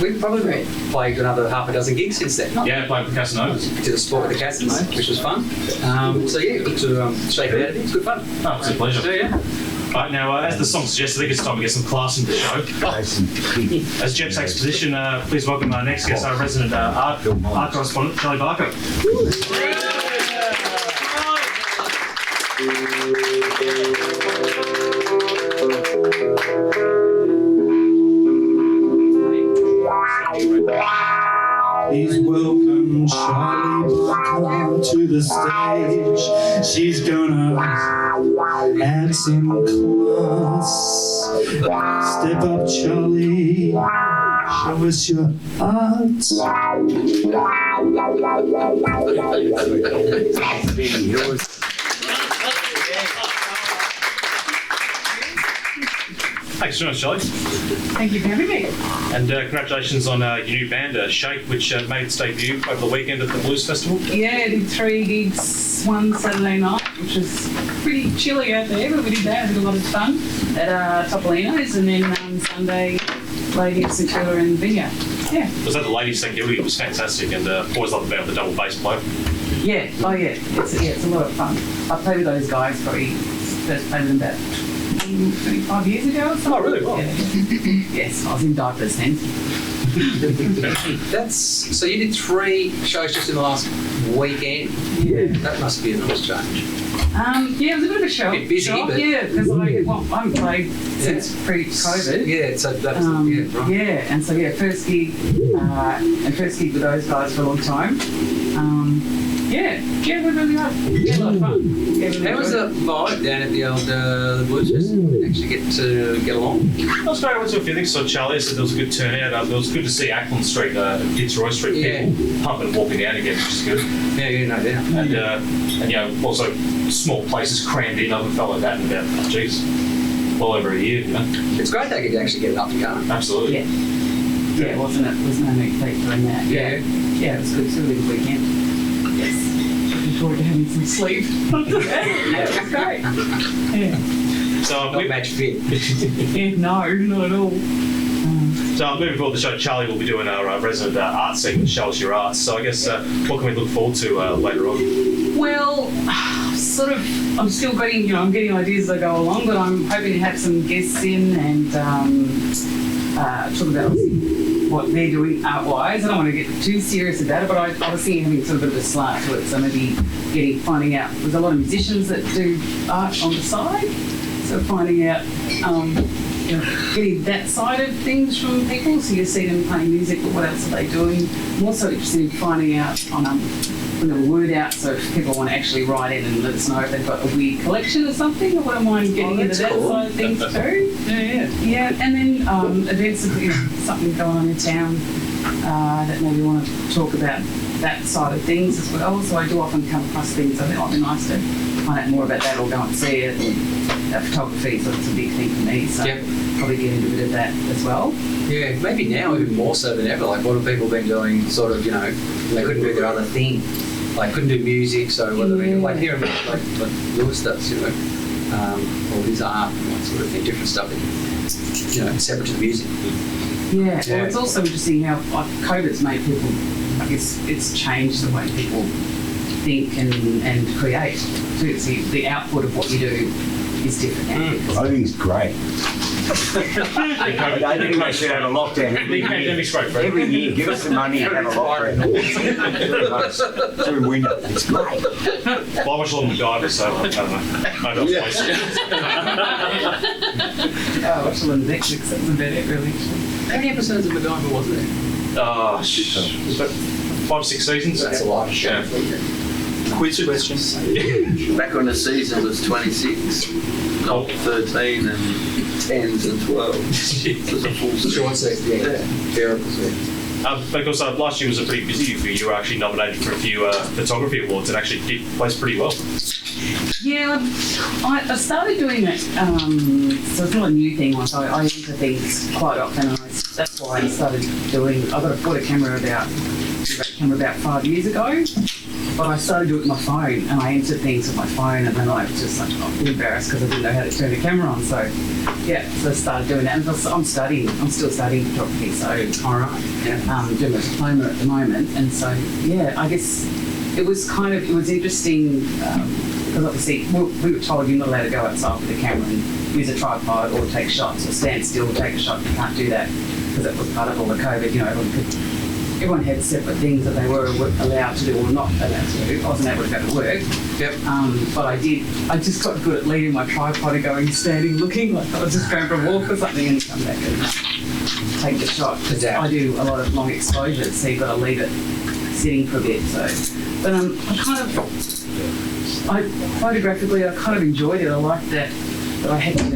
We probably played another half a dozen gigs since then. Yeah, playing with Casanovas. Did a sport with the Cassins, which was fun. So yeah, good to shake it out. It's good fun. Oh, it's a pleasure. So yeah. Right, now, as the song suggests, I think it's time to get some class into the show. As Jeff takes position, please welcome our next guest, our resident art correspondent, Charlie Barker. Please welcome Charlie Barker to the stage. She's gonna add some class. Step up, Charlie. Show us your art. Thanks so much, Charlie. Thank you for having me. And congratulations on your new band, Shake, which made its debut over the weekend at the Blues Festival. Yeah, I did 3 gigs one Saturday night, which was pretty chilly out there, but we did that. Had a lot of fun at Topolino's, and then Sunday, Lady of St Kilda and Vineyard. Yeah. Was that the Ladies St Gildy? It was fantastic, and always loved the band with the double bass player. Yeah. Oh yeah. It's a lot of fun. I played with those guys probably first played with them about 25 years ago or something. Oh, really? Wow. Yeah. Yes, I was in diapers then. That's so you did 3 shows just in the last weekend. Yeah. That must be a nice change. Yeah, it was a bit of a shock. Bit busy, shock, but- yeah, because I haven't played since pre-COVID. Yeah, so that was yeah, right. Yeah, and so first gig with those guys for a long time. Yeah, we're really good. Yeah, a lot of fun. Yeah, really How was the enjoyed vibe down at the old the Blues Fest? Actually get along? That was great. I went to a few things. So Charlie said there was a good turnout. It was good to see Ackland Street, Fitzroy Street people pumping and walking out again, which is good. Yeah, no doubt. And you know, also small places crammed in. I haven't felt like that in about, well over a year, you know. It's great they could actually get it up and going. Absolutely. Yeah, it wasn't it? Was no neat feat doing that. Yeah, it was good. It was a really good weekend. Yes. Looking forward to having some sleep. Yeah, it was great. Yeah. So Not match fit. Yeah, no, not at all. So moving forward, the show, Charlie will be doing our resident art segment, Show Us Your Arts. So I guess what can we look forward to later on? Well, sort of, I'm still getting, I'm getting ideas as I go along, but I'm hoping to have some guests in and talk about obviously what they're doing art-wise. I don't want to get too serious about it, but I was thinking having sort of a bit of a slant to it, so maybe finding out, there's a lot of musicians that do art on the side, so finding out, getting that side of things from people, so you see them playing music, but what else are they doing? I'm also interested in finding out on putting a word out, so if people want to actually write in and let us know if they've got a weird collection or something, I wouldn't mind getting into that side of things too. Yeah, and then events, something going on in town that maybe want to talk about that side of things as well. So I do often come across things, I think it might be nice to find out more about that or go and see it. And photography is a big thing for me, so probably get into a bit of that as well. Yeah, maybe now even more so than ever. Like, what have people been doing? Sort of, they couldn't do their other thing. Like, couldn't do music, so what they like here, like Lewis does, all his art and that sort of thing, different stuff, that, separate to the music. Yeah, well, it's also interesting how COVID's made people, I guess it's changed the way people think and create. So it's the output of what you do is different now. I think it's great. I think we should have a lockdown every The pandemic's great, year. Fred. Every year, give us the money and have a lockdown. Through window. It's great. Well, I watch a lot of MacGyver, so I don't know. Maybe I'll place I watched a lot of Netflix, that was about it really. How many episodes of MacGyver was there? it. About 5 or 6 seasons. That's a lot of show. Quiz questions. Back when the season was 26, not 13 and 10s and 12s. It was a full season. Short season, yeah. Terrible season. Because last year was a pretty busy year for you. You were actually nominated for a few photography awards and actually did place pretty well. Yeah, I started doing it, so it's not a new thing, like I enter things quite often, and that's why I started doing, I bought a camera about camera about 5 years ago. But I started doing it with my phone, and I entered things with my phone, and then I was just like, embarrassed because I didn't know how to turn the camera on. So, yeah, so I started doing that. And I'm still studying photography, so All right. Yeah. doing a diploma at the moment. And so, yeah, I guess it was interesting because obviously we were told you're not allowed to go outside with the camera and use a tripod or take shots or stand still, take a shot. You can't do that because it was part of all the COVID. Everyone had separate things that they were allowed to do or not allowed to do. I wasn't able to go to work. Yep. But I did. I just got good at leaving my tripod and going standing, looking like I was just going for a walk or something, and come back and take the shot. Because I do a lot of long exposures, so you've got to leave it sitting for a bit. So, but photographically, I kind of enjoyed it. I liked that I had to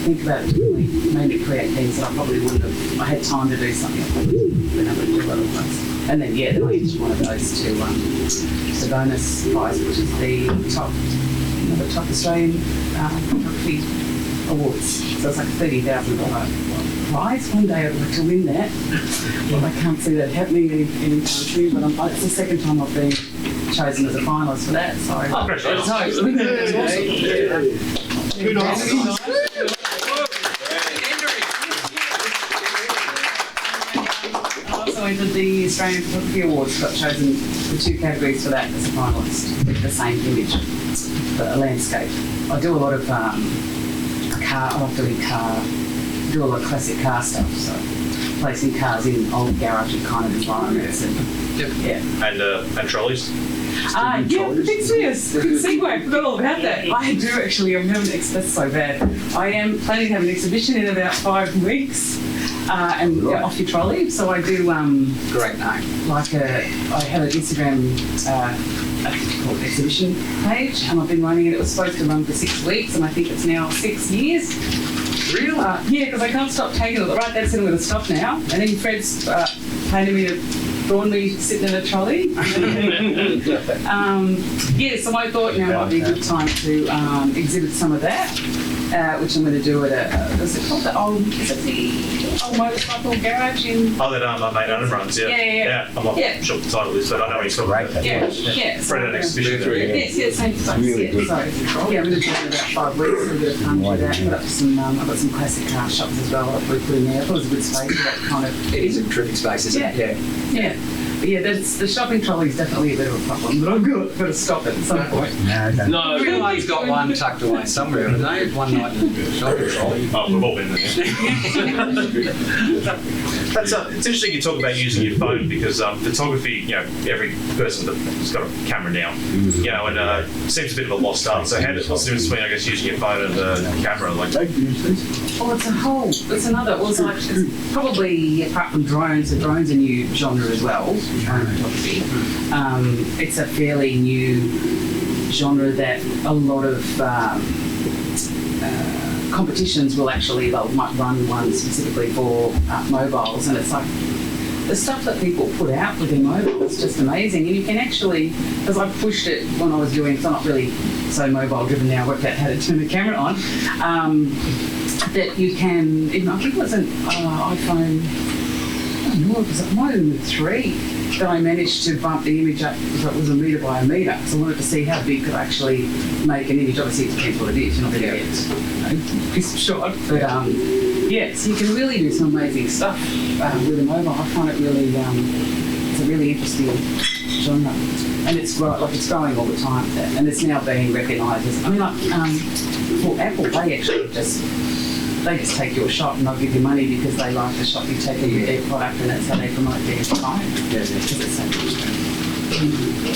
think about it. Really made me create things that I probably wouldn't have. I had time to do something I probably wouldn't have been able to do otherwise. And then then I used one of those to the bonus prize, which is the top Australian photography awards. So it's like a $30,000 prize. One day I'd like to win that. Well, I can't see that happening anytime soon. But it's the second time I've been chosen as a finalist for that. So Good answer. I also entered the Australian Photography Awards, got chosen for 2 categories for that as a finalist with the same image, for a landscape. I do a lot of car, I like doing car, do a lot of classic car stuff, so placing cars in old garagey kind of environments and And trolleys. yeah, big serious. Good segue. I forgot all about that. I do actually. I'm having that's so bad. I am planning to have an exhibition in about 5 weeks, and off your trolley. So I do. Great name. I have an Instagram called exhibition page, and I've been running it. It was supposed to run for 6 weeks, and I think it's now 6 years. Really? Yeah, because I can't stop taking it. Right, that's it. I'm going to stop now. And then Fred's painted me drawn me sitting in a trolley. So I thought now might be a good time to exhibit some of that, which I'm going to do at is it called the old motorcycle garage in... Oh, that mate Adam runs, yeah. Yeah. I'm not sure what the title is, but I know what he's talking about. Yeah. Fred had an exhibition there. Yes, same place. Really yeah. good. So, I'm going to do it in about 5 weeks. So a bit of fun with that. I've got some classic car shops as well that we put in there. I thought it was a good space for that kind of... It is a terrific space, isn't it? Yeah. But yeah, the shopping trolley is definitely a bit of a problem, but I've got to stop it at some point. No, everyone's got one tucked away somewhere, haven't they? One night in the shopping trolley. Oh, we've all been there. It's interesting you talk about using your phone because photography, every person has got a camera now, and it seems a bit of a lost art. So what's the difference between, I guess, using your phone and the camera? Like, it's probably, apart from drones, the drone's a new genre as well, drone photography. It's a fairly new genre that a lot of competitions will actually, might run one specifically for mobiles, and it's like the stuff that people put out with their mobile is just amazing. And you can actually, because I pushed it when I was doing, because I'm not really so mobile driven now, I worked out how to turn the camera on, that you can, I think it was an iPhone, it was iPhone 3 that I managed to bump the image up because it was a metre by a metre. So I wanted to see how big could I actually make an image. Obviously, it depends what it is. You're not going to get crisp shot. But so you can really do some amazing stuff with a mobile. I find it really, it's a really interesting genre. And it's growing all the time. And it's now being recognised as, for Apple, they actually just take your shot and they'll give you money because they like the shot you take of their product, and that's how they promote their phone. Because it's so interesting.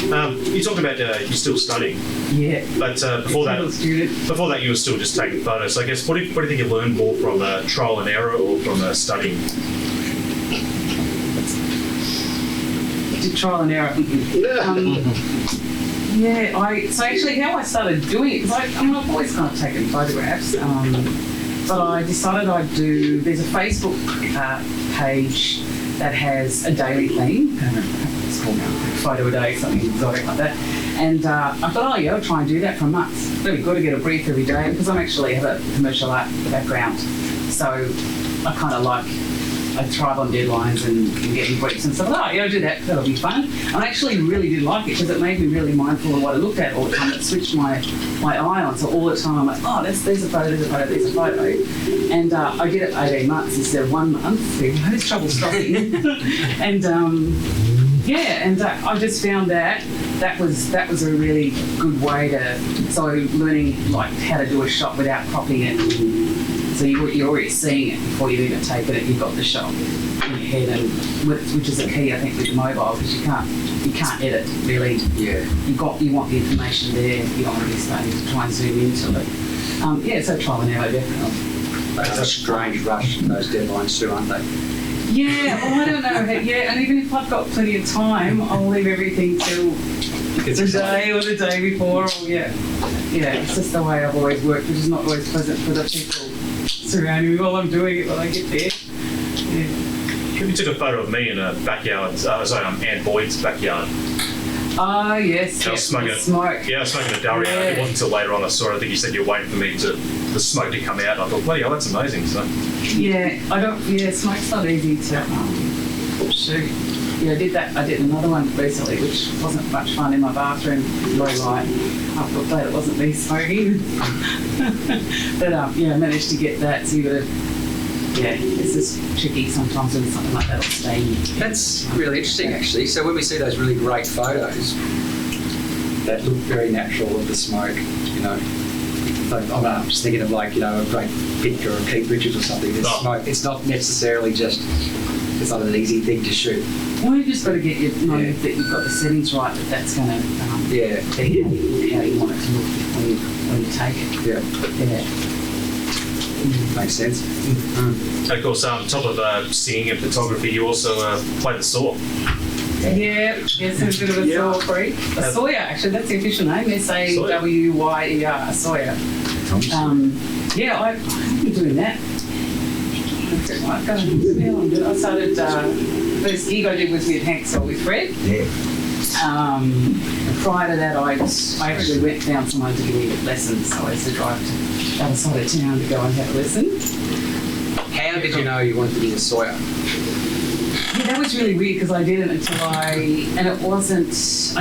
you talked about you're still studying. Yeah. But before that you were still just taking photos. So I guess what do you think you learned more from trial and error or from studying? Trial and error. So actually how I started doing it, because I've always kind of taken photographs, but I decided there's a Facebook page that has a daily theme, I don't know what it's called now, photo a day, something exotic like that, and I thought, I'll try and do that for a month. It's really good to get a brief every day, because I actually have a commercial art background, so I kind of like I thrive on deadlines and getting briefs and stuff. Oh, yeah, I'll do that. That'll be fun. And I actually really did like it because it made me really mindful of what I looked at all the time. It switched my eye on. So all the time I'm like, oh, there's a photo, there's a photo, there's a photo. And I did it 18 months instead of 1 month. Who's trouble stopping? And I just found that was a really good way to, so learning like how to do a shot without cropping it. So you're already seeing it before you've even taken it. You've got the shot in your head, and which is a key, I think, with the mobile, because you can't edit really. Yeah. You want the information there. You don't want to be starting to try and zoom into it. So trial and error, definitely. That's a strange rush, those deadlines too, aren't they? Yeah, well, I don't know. Yeah, and even if I've got plenty of time, I'll leave everything till the day or the day before. Or it's just the way I've always worked, which is not always pleasant for the people surrounding me while I'm doing it when I get there. Yeah. You took a photo of me in a backyard, Ann Boyd's backyard. Oh, yes. I was smoking smoke. Yeah, I was smoking a durry. Yeah. It wasn't until later on I saw it. I think you said you were waiting for me the smoke to come out. I thought, bloody hell, that's amazing. So. Yeah, smoke's not easy to shoot. Yeah, I did that. I did another one recently, which wasn't much fun in my bathroom, low light. I thought that it wasn't me smoking. But I managed to get that. So you got to, this is tricky sometimes when something like that will stain. That's really interesting, actually. So when we see those really great photos that look very natural of the smoke, like, I'm just thinking of like, a great picture of Keith Richards or something. There's smoke. It's not necessarily just, it's not an easy thing to shoot. Well, you just got to get that you've got the settings right, that's going to be how you want it to look when you take it. Yeah. Makes sense. And of course, on top of singing and photography, you also play the saw. Yeah, it's a bit of a saw freak. A Sawyer, actually, that's the official name. S-A-W-Y-E-R, a Sawyer. I've been doing that. I started, first gig I did was with Hacksaw with Fred. Yeah. Prior to that, I actually went down someone to give me lessons, so I used to drive to the other side of town to go and have a lesson. How did you know you wanted to be a Sawyer? Yeah, that was really weird because I didn't until I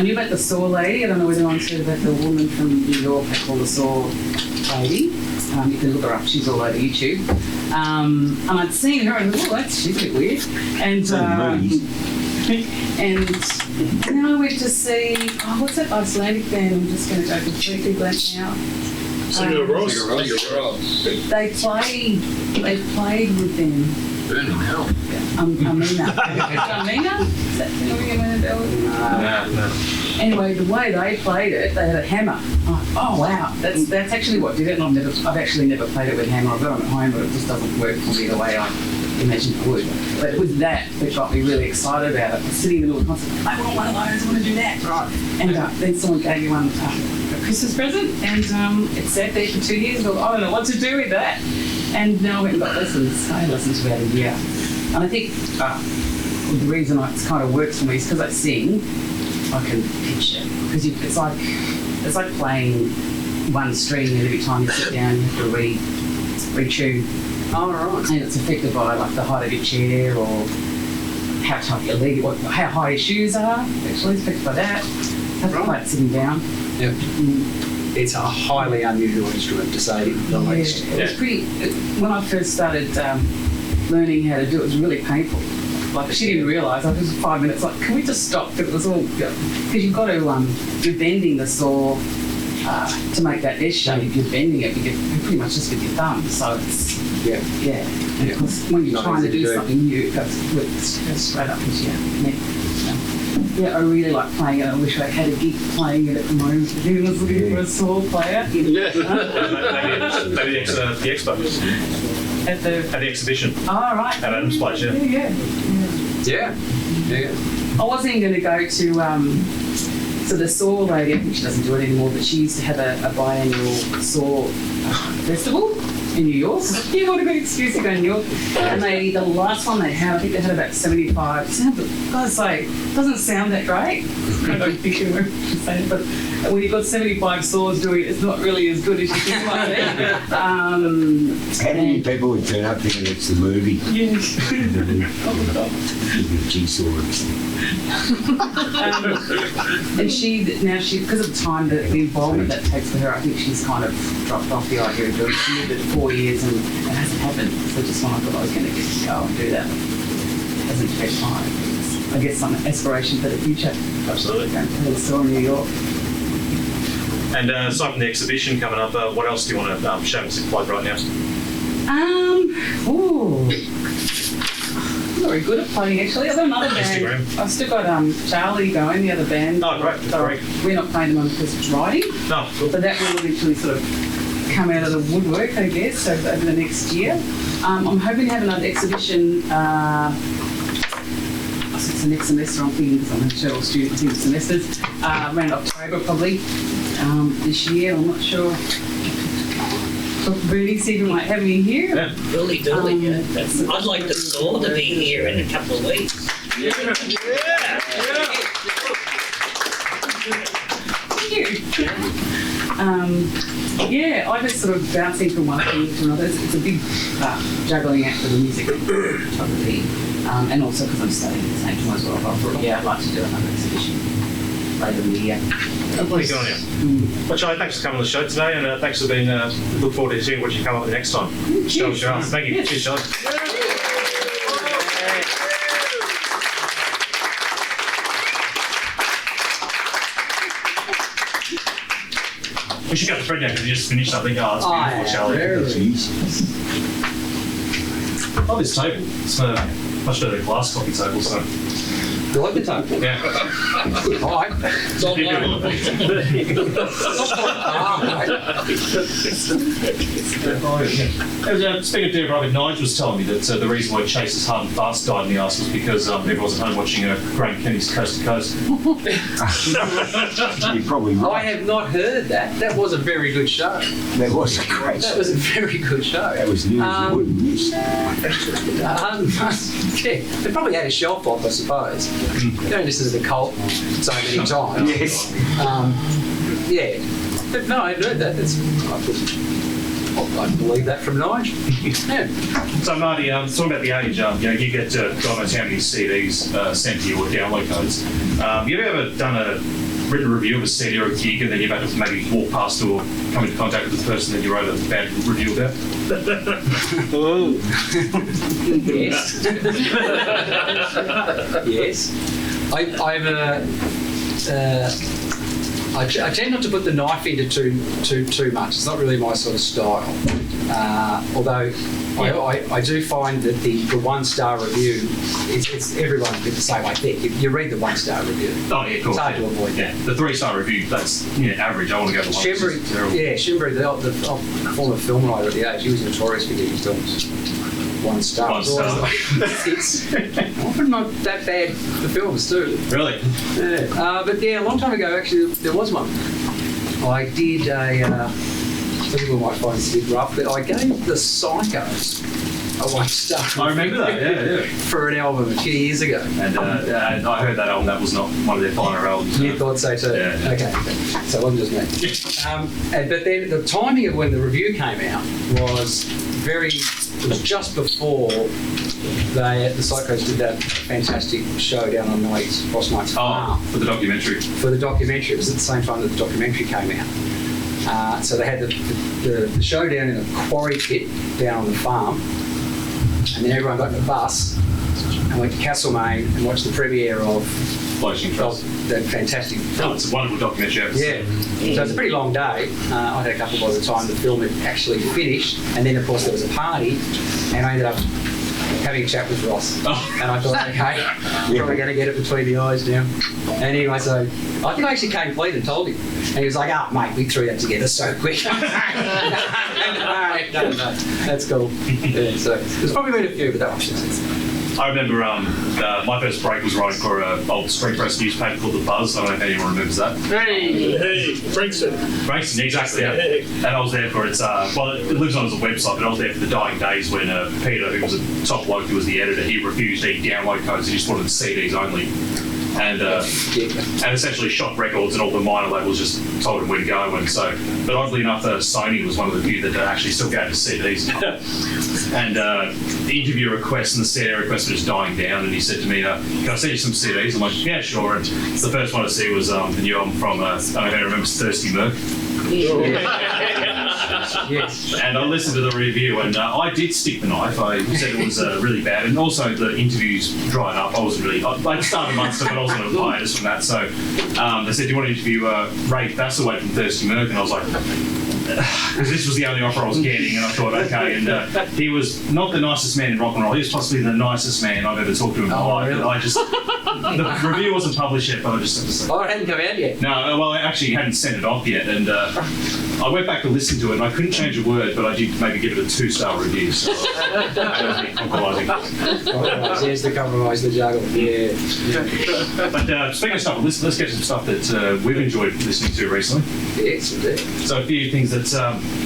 knew about the Saw Lady. I don't know whether anyone's heard about the woman from New York they call the Saw Lady. You can look her up, she's all over YouTube. And I'd seen her and thought, she's a bit weird. And then I went to see, what's that Icelandic band? I'm just going to go completely blank now. Sigur Rós. They played with them. Burning hell. Amina. Is that ringing a bell? No. Anyway, the way they played it, they had a hammer. Oh wow, that's actually what did it. And I've actually never played it with hammer. I've got them at home, but it just doesn't work for me the way I imagined it would. But it was that got me really excited about it. I was sitting in the middle of the concert, I want one of those, I want to do that. Right. And then someone gave me one a Christmas present, and it sat there for 2 years. I thought, I don't know what to do with that. And now I went and got lessons. I had lessons for about a year. And I think the reason it kind of works for me is because I sing, I can pitch it. Because it's like playing one string, and every time you sit down, you have to retune. Oh, right. And it's affected by like the height of your chair or how tight your leg, how high your shoes are. Actually, it's affected by that. Have to play it sitting down. Yeah. It's a highly unusual instrument, to say the least. It was pretty. When I first started learning how to do it, it was really painful. Like she didn't realise. I was 5 minutes. Like, can we just stop? Because it was all because you've got to you're bending the saw to make that S shape. You're bending it. You pretty much just with your thumb. So it's yeah. Because when you're trying to do something new, it goes straight up into your neck. Yeah, I really like playing it. I wish I had a gig playing it at the moment. Who was looking for a saw player? Maybe the expo. At the exhibition. Oh, right. At Adam's place, Yeah. I wasn't going to go to So the saw lady, I think she doesn't do it anymore, but she used to have a biannual saw festival in New York. Yeah, what a good excuse to go to New York. And the last one they had, I think they had about 75. I was like, doesn't sound that great. I don't think it would say it, but when you've got 75 saws doing it, it's not really as good as you think it might be. How many people would turn up thinking it's the movie? Yeah. G-saws. And she because of the time, the involvement that takes for her, I think she's kind of dropped off the idea of doing it. She did it 4 years and it hasn't happened. So just when I thought I was going to get to go and do that, it hasn't taken time. I guess some aspiration for the future. Absolutely. Going to the store in New York. And aside from the exhibition coming up, what else do you want to show us in plug right now? I'm not very good at playing actually. I've got another band. Instagram. I've still got Charlie going, the other band. Oh, great. So Great. we're not playing them because it's writing. No, cool. But that will eventually sort of come out of the woodwork, I guess, over the next year. I'm hoping to have another exhibition. It's the next semester, I'm thinking, because I'm a shuttle student, I think semesters. Around October probably this year. I'm not sure. Bernie Stephen might have me here. Yeah. Really, yeah. I'd like the store to be here in a couple of weeks. I just sort of bouncing from one thing to another. It's a big juggling act with the music photography, and also because I'm studying at the same time as well. I thought, I'd like to do another exhibition later in the year. Good on you. Well, Charlie, thanks for coming on the show today, and thanks for being. Look forward to seeing what you come up with next time. Cheers. Thank you. Yes. Cheers, Charlie. We should go to Fred now because you just finished something. Oh, it's beautiful, Charlie. Oh, this table. It's much better than glass coffee table, so. You like the table? Yeah. Hi. It's online. Speaking of Deer Rabbit, Nigel was telling me that the reason why Chase's Hard and Fast died in the arse was because everyone was at home watching Graham Kenny's Coast to Coast. You're probably right. I have not heard that. That was a very good show. That was a great That show. was a very good show. That was news. News. Yeah, they probably had a shelf life, I suppose. You don't listen to the cult so many times. Yes. Yeah, but no, I heard that. I believe that from Nigel. Yeah. So Marty, talking about the age, you get God knows how many CDs sent to you or download codes. Have you ever done a written review of a CD or a gig and then you've had to maybe walk past or come into contact with the person that you wrote a bad review about? Yes. Yes. I tend not to put the knife into too much. It's not really my sort of style. Although I do find that the 1-star review, it's everyone the same. I think you read the 1-star review. Oh yeah, of course. It's hard to avoid that. The 3-star review, that's average. I want to go to 1. Shembury, the former film writer at the age, he was notorious for giving films 1 star. 1 star. It's often not that bad, the films too. Really? Yeah. But yeah, a long time ago actually there was one. I did some people might find this a bit rough, but I gave the Psychos a 1 star. I remember that, yeah. For an album a few years ago. And I heard that album, that was not one of their finer albums. You thought so too? Yeah. Okay. So it wasn't just me. But then the timing of when the review came out was it was just before the Psychos did that fantastic show down on Ross Knight's farm. For the documentary. For the documentary. It was at the same time that the documentary came out. So they had the show down in a quarry pit down on the farm. And then everyone got in a bus and went to Castlemaine and watched the premiere of Floating Trust. that fantastic film. Oh, it's a wonderful documentary episode. Yeah. So it's a pretty long day. I had a couple by the time the film had actually finished. And then, of course, there was a party. And I ended up having a chat with Ross. Oh. And I thought, okay, I'm probably going to get it between the eyes now. And anyway, so I think I actually came clean and told him. And he was like, mate, we threw that together so quick. No, that's cool. Yeah, so there's probably been a few, but that one. I remember my first break was writing for an old street press newspaper called The Buzz. I don't know if anyone remembers that. Hey, Frankston. Frankston, exactly, yeah. And I was there for its, well, it lives on as a website, but I was there for the dying days when Peter, who was a top bloke who was the editor, he refused any download codes, he just wanted CDs only. And essentially shot records and all the minor labels just told him where to go. And so, but oddly enough, Sony was one of the few that actually still gave us CDs. And the interview requests and the CD requests were just dying down. And he said to me, "Can I send you some CDs?" I'm like, "Yeah, sure." And the first one I see was the new album from I don't know if anyone remembers Thirsty Merc. Yes. And I listened to the review, and I did stick the knife. I said it was really bad, and also the interviews dried up. I wasn't really. I started a month ago, but I wasn't on a hiatus from that. So they said, "Do you want to interview Ray Thastaway from Thirsty Merc?" And I was like, because this was the only offer I was getting, and I thought, okay. And he was not the nicest man in rock and roll. He was possibly the nicest man I've ever talked to in my life. Really? I just the review wasn't published yet, but I just have to say. Oh, it hadn't come out yet. No, well, I actually hadn't sent it off yet, and I went back to listen to it, and I couldn't change a word, but I did maybe give it a 2-star review. So I don't think compromising. There's the compromise, the juggle. Yeah. But speaking of stuff, let's get to some stuff that we've enjoyed listening to recently. Yes, indeed. So a few things that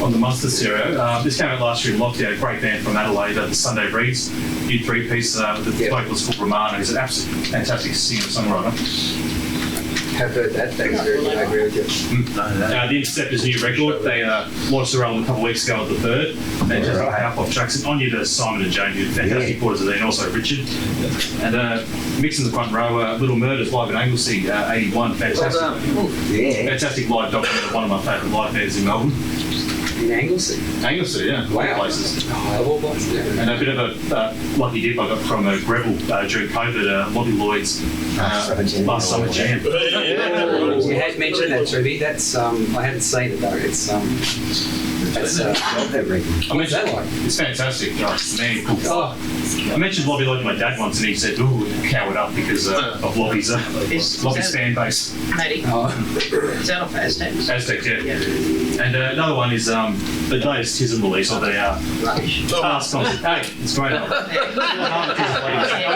on the Monster stereo. This came out last year in lockdown. A great band from Adelaide, the Sunday Breeds. New 3-piece. The vocalist called Romano. He's an absolutely fantastic singer-songwriter. Have heard that. Thanks very much. I agree with you. The Interceptor's new record, they launched their album a couple of weeks ago at the Bird. Fantastic half-off tracks. And on you to Simon and Jane, who are fantastic porters of there, and also Richard. And mixing the front row, Little Murders live in Anglesey, 81. Fantastic. Fantastic live document, one of my favourite live bands in Melbourne. In Anglesey? Anglesey, yeah. Wow. All places. Oh, of all places, yeah. And a bit of a lucky dip I got from Greville during COVID, Lottie Lloyd's last summer jam. You had mentioned that to me. That's I haven't seen it though. It's that's I mentioned that like? It's fantastic. Man, cool. Oh, I mentioned Lobby Lloyd to my dad once, and he said, "Ooh, cowered up because of Lobby's fan base." Matty, oh. is that off Aztecs? Aztec, yeah. And another one is the latest Tism release of the past concert. Hey, it's great. I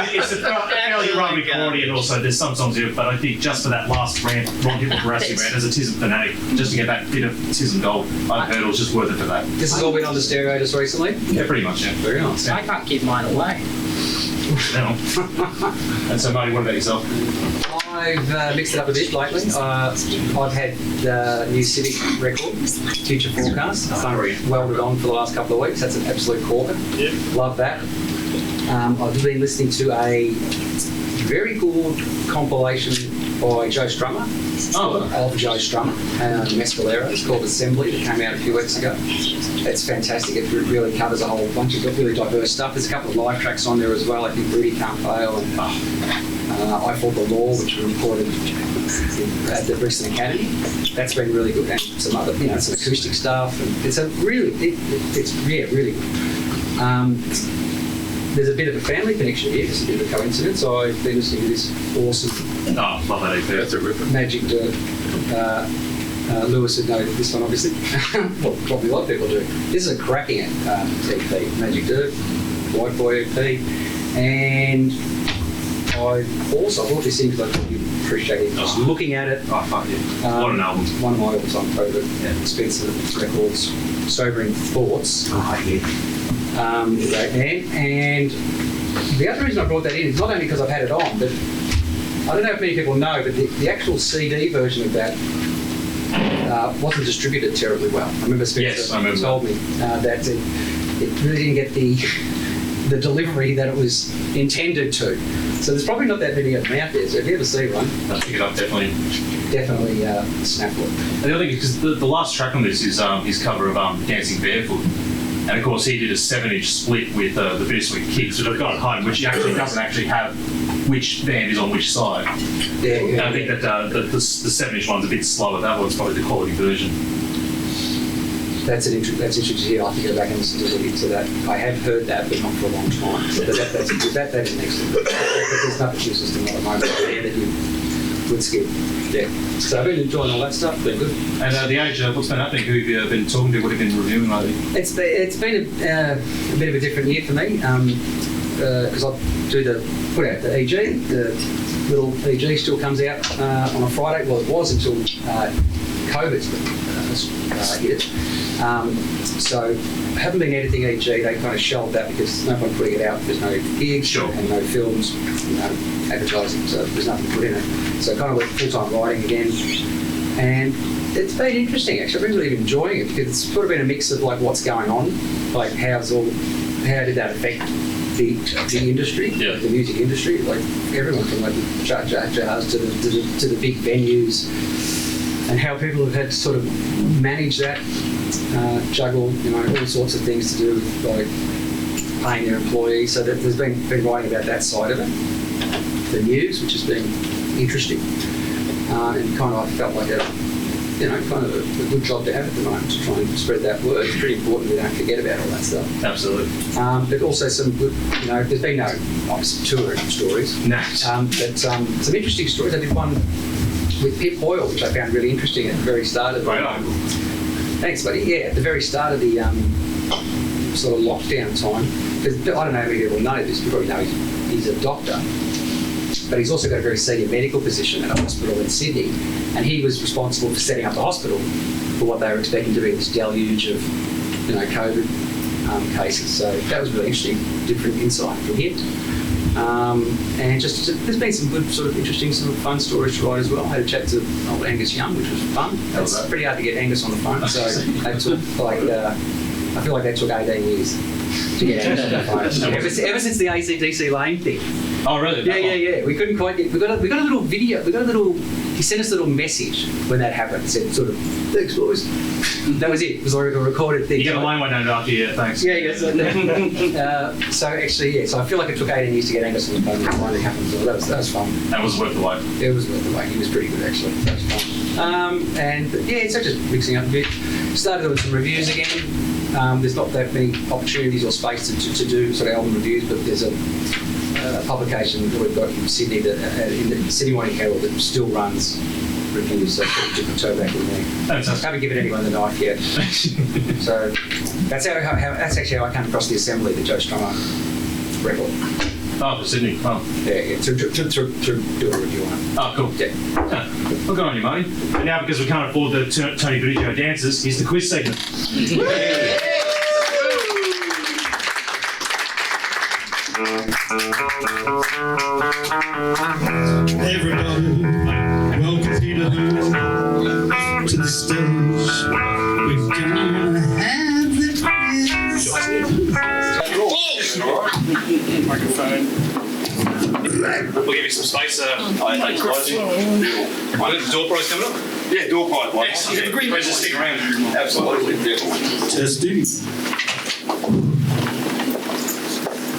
mean, it's a fairly run recording, and also there's some songs here, but I think just for that last rant, Ron Hipple Barassi rant, as a Tism fanatic, just to get that bit of Tism gold, I've heard it was just worth it for that. This has all been on the stereo just recently. Yeah, pretty much, yeah. Very nice. I can't give mine away. No. And so, Marty, what about yourself? I've mixed it up a bit lately. I've had the new Civic record, Future Forecast. I've done welded on for the last couple of weeks. That's an absolute corker. Yeah. Love that. I've been listening to a very good compilation by Joe Strummer. Of Joe Strummer and Mescalero. It's called Assembly. It came out a few weeks ago. It's fantastic. It really covers a whole bunch of really diverse stuff. There's a couple of live tracks on there as well. I think Rudy Can't Fail and I Fought the Law, which we recorded at the Brixton Academy. That's been really good. And some other, some acoustic stuff. And it's a really, it's really good. There's a bit of a family connection here, just a bit of a coincidence. I've been listening to this awesome love that EP. That's a ripper. Magic Dirt. Lewis would know this one, obviously. Well, probably a lot of people do. This is a cracking EP, Magic Dirt, White Boy EP. And I also brought this in because I thought you'd appreciate it. Just looking at it. Oh, fuck yeah. What an album. One of my all-time favourite Spencer records, Sobering Thoughts. Oh, yeah. Great man. And the other reason I brought that in is not only because I've had it on, but I don't know if many people know, but the actual CD version of that wasn't distributed terribly well. I remember Spencer told me that it really didn't get the delivery that it was intended to. So there's probably not that many of them out there. So if you ever see one, I'll pick it up, definitely. Definitely snap one. And the other thing is, because the last track on this is his cover of Dancing Barefoot. And of course, he did a 7-inch split with the Bittersweet Kids, which I've got at home, which he actually doesn't actually have which band is on which side. Yeah. And I think that the 7-inch one's a bit slower. That one's probably the quality version. That's interesting to hear. I have to go back and listen to that. I have heard that, but not for a long time. So that is an excellent. But there's nothing new system at the moment there that you would skip. Yeah. So I've been enjoying all that stuff. Been good. And the age, what's been happening? Who have you been talking to? What have you been reviewing lately? It's been a bit of a different year for me. because I put out the EG, the little EG still comes out on a Friday. Well, it was until COVID hit. So I haven't been editing EG. They kind of shelved that because no point putting it out. There's no gigs and no films, advertising, so there's nothing to put in it. So I kind of went full-time writing again. And it's been interesting, actually. I've been really enjoying it because it's sort of been a mix of like what's going on, like how did that affect the industry, the music industry, like everyone from like the jazz to the big venues, and how people have had to sort of manage that, juggle, all sorts of things to do with like paying their employees. So that there's been writing about that side of it, the news, which has been interesting, and kind of I felt like a good job to have at the moment to try and spread that word. It's pretty important we don't forget about all that stuff. Absolutely. But also some good, there's been no obviously touring stories. No. But some interesting stories. I did one with Pip Boyle, which I found really interesting at the very start of Thanks, buddy. Yeah, at the very start of the sort of lockdown time, because I don't know how many people know this, you probably know he's a doctor, but he's also got a very senior medical position at a hospital in Sydney, and he was responsible for setting up the hospital for what they were expecting to be this deluge of, COVID cases. So that was really interesting, different insight from him. And just there's been some good sort of interesting sort of fun stories to write as well. I had a chat to old Angus Young, which was fun. It's pretty hard to get Angus on the phone, so they took I feel like that took 18 years to get Angus on the phone. Ever since the ACDC Lane thing. Oh really? Yeah. We couldn't quite get. We got a little video. He sent us a little message when that happened. It said sort of, "Thanks, boys." That was it. It was like a recorded thing. You get a line one named after you. Thanks. Yeah. So actually, yeah. So I feel like it took 18 years to get Angus on the phone when it finally happened. So that was fun. That was worth the wait. It was worth the wait. He was pretty good actually. That was fun. So just mixing up a bit. Started doing some reviews again. There's not that many opportunities or space to do sort of album reviews, but there's a publication that we've got in Sydney, in the Sydney Morning Herald, that still runs reviews, so dip my toe back in there. I haven't given anyone the knife yet. So that's actually how I came across the Assembly, the Joe Strummer record. Oh, for Sydney. Oh. Yeah, to do a review on it. Oh, cool. Yeah. Well, good on you, Marty. And now, because we can't afford the Tony Bridgio dances, here's the quiz segment. Everybody, welcome to the stage. We're gonna have the Microphone. We'll give you some space. The door prize coming up? Yeah, door prize. Excellent. Please just stick around. Absolutely. Yeah. testing.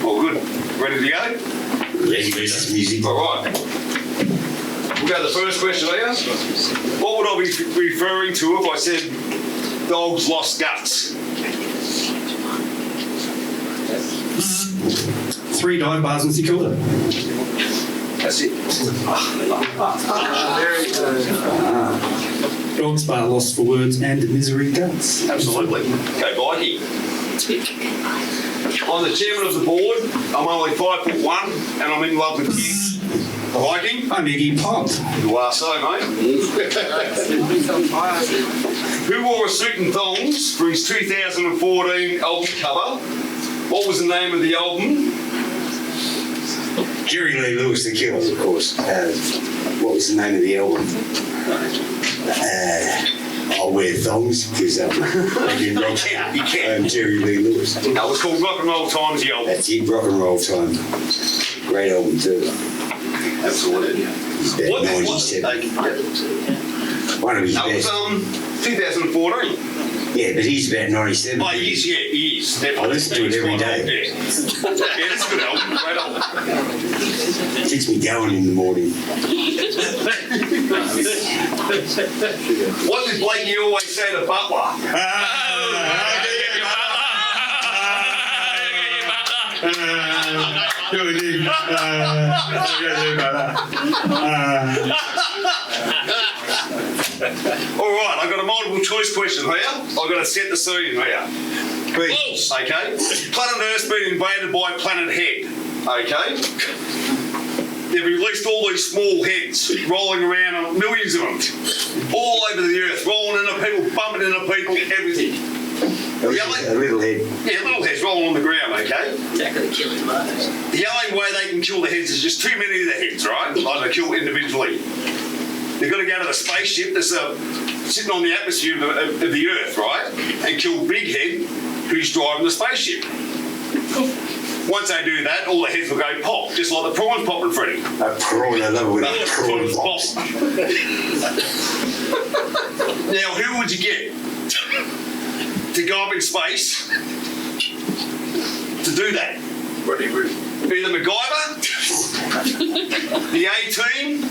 All good. Ready to go? Music. All right. We'll go to the first question here. What would I be referring to if I said dogs lost guts? 3 dive bars in Secunda. That's it. Dogs bar lost for words and misery guts. Absolutely. Okay, Viking. I'm the chairman of the board. I'm only 5'1" and I'm in love with kids. Viking. I'm Iggy Pop. You are so, mate. Who wore a suit and thongs for his 2014 album cover? What was the name of the album? Jerry Lee Lewis, The Killers, of course. What was the name of the album? I'll wear thongs because I can rock. You can. Jerry Lee Lewis. No, it's called Rock and Roll Times, the album. That's it, Rock and Roll Time. Great album too. Absolutely. He's about 97. One of his That was best. 2014. Yeah, but he's about 97. Oh, he is, yeah, he is. Definitely. I listen to it every day. Yeah, that's a good album. Great album. Gets me going in the morning. What did Blakey always say to Butler? All right, I've got a multiple choice question here. I've got to set the scene here. Please. Okay. Planet Earth's been invaded by Planet Head. Okay? They've released all these small heads rolling around, millions of them, all over the earth, rolling into people, bumping into people, everything. A little head. Yeah, little heads rolling on the ground, okay? Exactly, killing tomatoes. The only way they can kill the heads is just too many of the heads, right? Like they kill individually. They've got to go to the spaceship that's sitting on the atmosphere of the Earth, right? And kill Big Head, who's driving the spaceship. Once they do that, all the heads will go pop, just like the prawns popping, Freddie. A prawn, I love it when a prawn pops. Now, who would you get to go up in space to do that? Either MacGyver, the A-Team,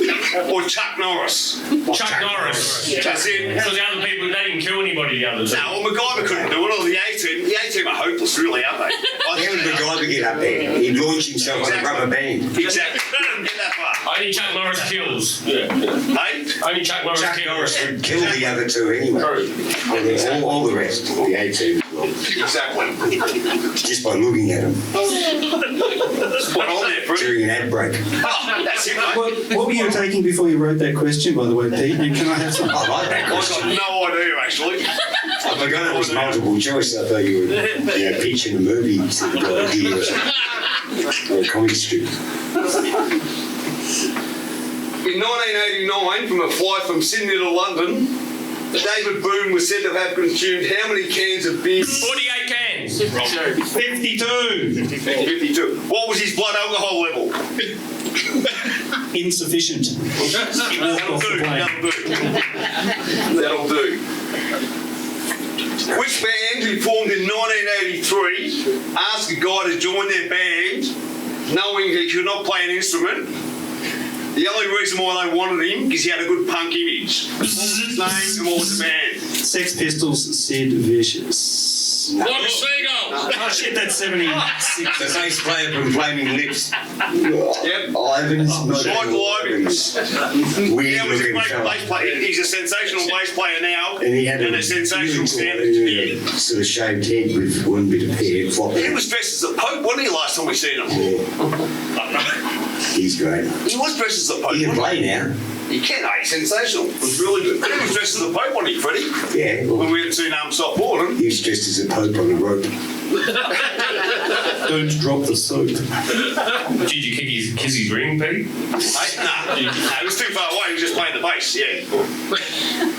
or Chuck Norris. Chuck Norris. That's it. Because the other people, they didn't kill anybody the other day. No, well, MacGyver couldn't do it, or the A-Team. The A-Team are hopeless, really, aren't they? How did MacGyver get up there? He'd launch himself on a rubber band. Exactly. Didn't get that far. Only Chuck Norris kills. Hey? Only Chuck Norris Chuck kills. Norris would kill the other two anyway. All the rest, the A-Team. Exactly. Just by looking at them Spot on there, Freddie. during an ad break. Oh, that's it, mate. What were you taking before you wrote that question, by the way, Pete? And can I have some? I like that I've got question. no idea, actually. I forgot it was multiple choice. I thought you were pitching a movie to the idea or a comic strip. In 1989, from a flight from Sydney to London, David Boone was said to have consumed how many cans of beer? 48 cans. 52. 52. What was his blood alcohol level? Insufficient. That'll do. That'll do. Which band, who formed in 1983, asked a guy to join their band, knowing he could not play an instrument? The only reason why they wanted him is he had a good punk image. What was his name and what was the band? Sex Pistols, Sid Vicious. Like a seagull. Oh shit, that's 76. The bass player from Flaming Lips. Yep. Ivans. Michael Ivins. Weird Yeah, he's a looking great fella. bass player. He's a sensational bass player now. And he had a sensational standard. sort of shaved head with one bit of hair flopping. He was dressed as a Pope, wasn't he, last time we seen him? He's great. He was dressed as a Pope. He can play now. He can, he's sensational. It was really good. He was dressed as a Pope, wasn't he, Freddie? Yeah. Well, When we hadn't seen soft boarding. he was dressed as a pope on a rope. Don't drop the soap. Did you kiss his ring, Pete? Nah, it was too far away. He was just playing the bass, yeah.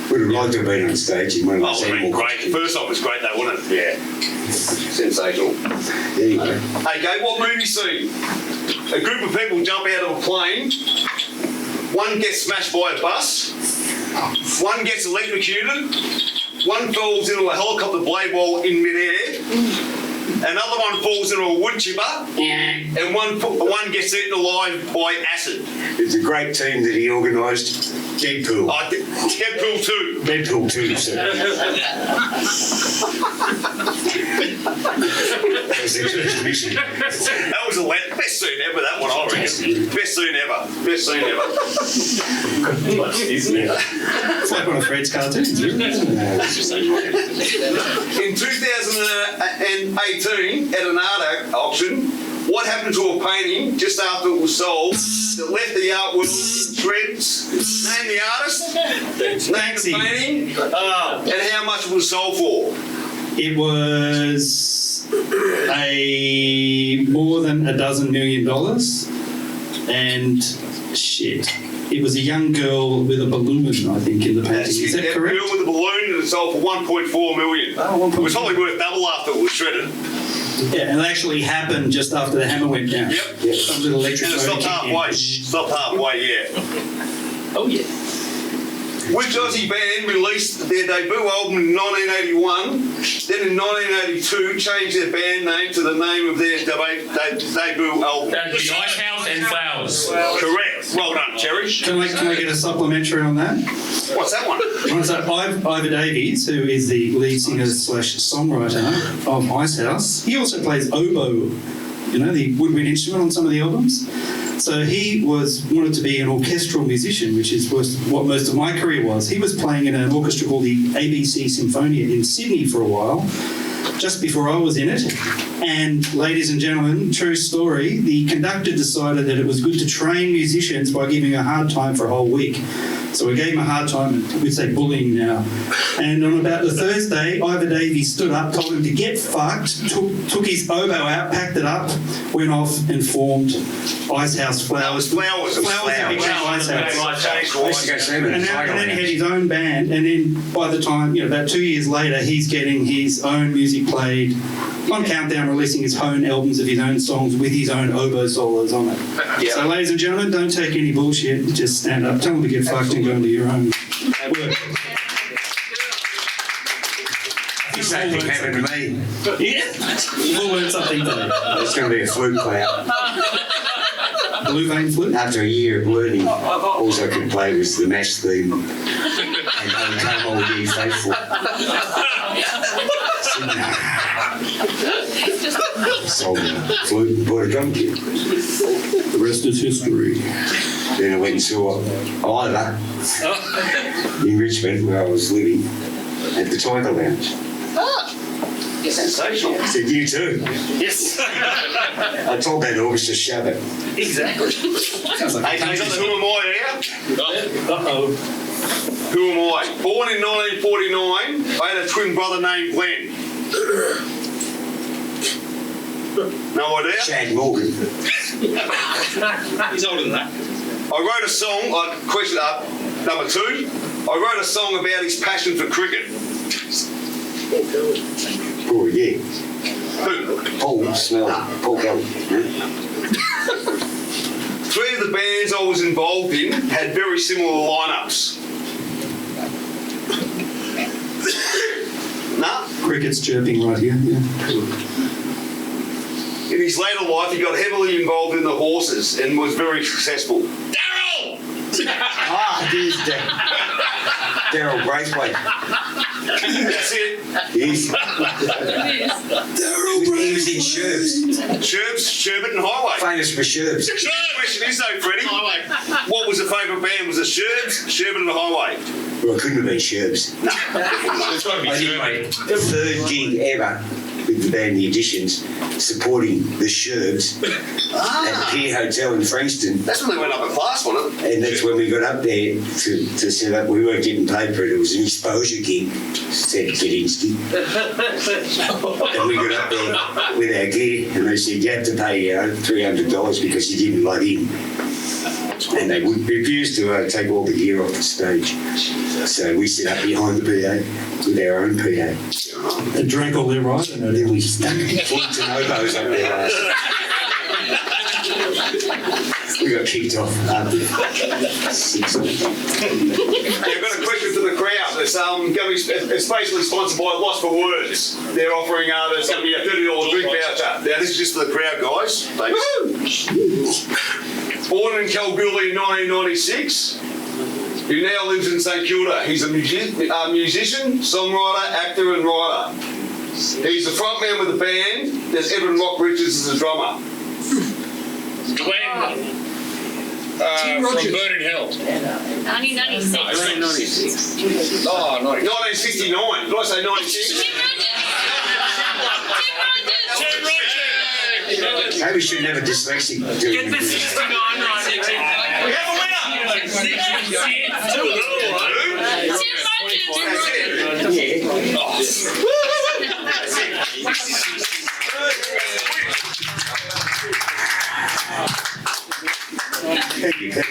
Would have liked to have been on stage in one of Oh, those it would have been animal great. costumes. First off, it was great though, wasn't it? Yeah. Sensational. Anyway. Okay, what movie scene? A group of people jump out of a plane. One gets smashed by a bus. One gets electrocuted. One falls into a helicopter blade while in midair. Another one falls into a wood chipper. And one gets eaten alive by acid. It's a great team that he organised. Deadpool. Deadpool 2. Deadpool 2, sir. That was the first mission. That was the best scene ever, that one, I reckon. Best scene ever. Best scene ever. It's like one of Fred's cartoons, isn't it? In 2018, at an art auction, what happened to a painting just after it was sold that left the art world in shreds? Name the artist, name the painting, and how much it was sold for. It was more than $12 million, and shit. It was a young girl with a balloon, I think, in the painting. Is that correct? Girl with a balloon and it sold for $1.4 million. It was probably worth double after it was shredded. Yeah, and it actually happened just after the hammer went down. Yep. Some little electric And it motor stopped kicked in. halfway. Stopped halfway, yeah. Oh, yeah. Which Aussie band released their debut album in 1981, then in 1982 changed their band name to the name of their debut album? That'd be Ice House and Flowers. Correct. Well done, Cherish. Can I get a supplementary on that? What's that one? So Ivor Davies, who is the lead singer / songwriter of Ice House, he also plays oboe, the woodwind instrument on some of the albums. So he wanted to be an orchestral musician, which is what most of my career was. He was playing in an orchestra called the ABC Symphonia in Sydney for a while. just before I was in it. And ladies and gentlemen, true story, the conductor decided that it was good to train musicians by giving a hard time for a whole week. So we gave him a hard time, and we'd say bullying now. And on about the Thursday, Ivor Davies stood up, told him to get fucked, took his oboe out, packed it up, went off and formed Ice House Flowers. Flowers. Flowers. Ice House. I used to go see him in And the then he had his own band, and then by the time, about 2 years later, he's getting his own music played on Countdown, releasing his own albums of his own songs with his own oboe solos on it. Yeah. So, ladies and gentlemen, don't take any bullshit. Just stand up, tell them to get fucked, and go into your own work. The same thing happened to me. We'll learn something today. It's going to be a flute player. Blue vein flute? After a year of learning, all I could play was the MASH theme and Come All Ye Faithful. Sold the flute and bought a drum kit. The rest is history. Then I went and saw Ivor in Richmond, where I was living, at the Tiger Lounge. Sensational. I said, you too. Yes. I told that orchestra, shove it. Exactly. Hey, who am I here? Uh-oh. Who am I? Born in 1949, I had a twin brother named Glenn. No idea? Shag Morgan. He's older than that. I wrote a song, question up, number 2. I wrote a song about his passion for cricket. Oh, yeah. Who? Paul Smell. Paul Kelly. 3 of the bands I was involved in had very similar lineups. Nah. Cricket's chirping right here. Yeah. In his later life, he got heavily involved in the horses and was very successful. Daryl! There's Daryl Braithwaite. That's it. Yes. Daryl He was in Sherbs. Sherbet and Highway. Famous for Sherbs. The question is though, Freddie, what was the favourite band? Was it Sherbs, Sherbet and the Highway? Well, it couldn't have been Sherbs. It's got to be I did Shirley. my 3rd gig ever with the band The Additions, supporting the Sherbs at the Pier Hotel in Frankston. That's when they went up a class, wasn't it? And that's when we got up there to set up. We weren't getting paid for it. It was an exposure gig, said Kedinsky. And we got up there with our gear, and they said, you have to pay $300 because you didn't log in. And they would refuse to take all the gear off the stage. So we set up behind the PA with our own PA. They drank all their right. And then we stuck flutes and oboes up there. We got kicked off after 6 months. I've got a question for the crowd. It's it's basically sponsored by Lost for Words. They're offering there's going to be a $30 drink voucher. Now this is just for the crowd, guys. Thanks. Born in Kalgoorlie in 1996. Who now lives in St Kilda. He's a musician, songwriter, actor and writer. He's the frontman with the band. There's Evan Rock Richards as the drummer. Glenn from Burning Hill. 1996. 1996. Oh, 1969. Did I say 96? Maybe we should have a dyslexic. Get the 69 right. We have a winner! Thank you. Here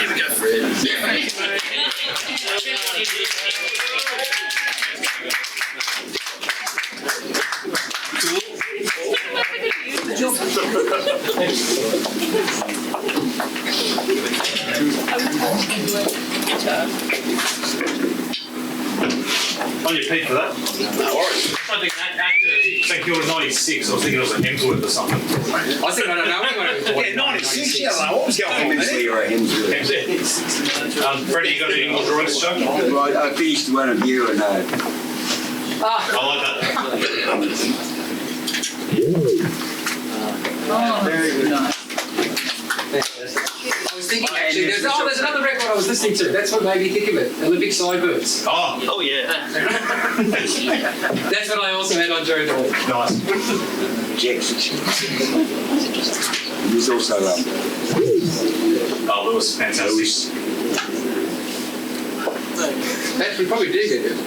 we go, Fred. On your feet for that. No worries. I think after St Kilda 96, I was thinking it was a Hemsworth or something. I think I don't know. Yeah, 96. Yeah, what was going on Hemsley there? or a Hemsley. Freddie, you got any more drawings to show? Right, I finished one of you and I like that. Very good. I was thinking actually, there's another record I was listening to. That's what made me think of it. Olympic Sidebirds. Oh yeah. That's what I also had on during the week. Nice. Jackson. He's also Oh, Lewis, fantastic. That we probably did get it.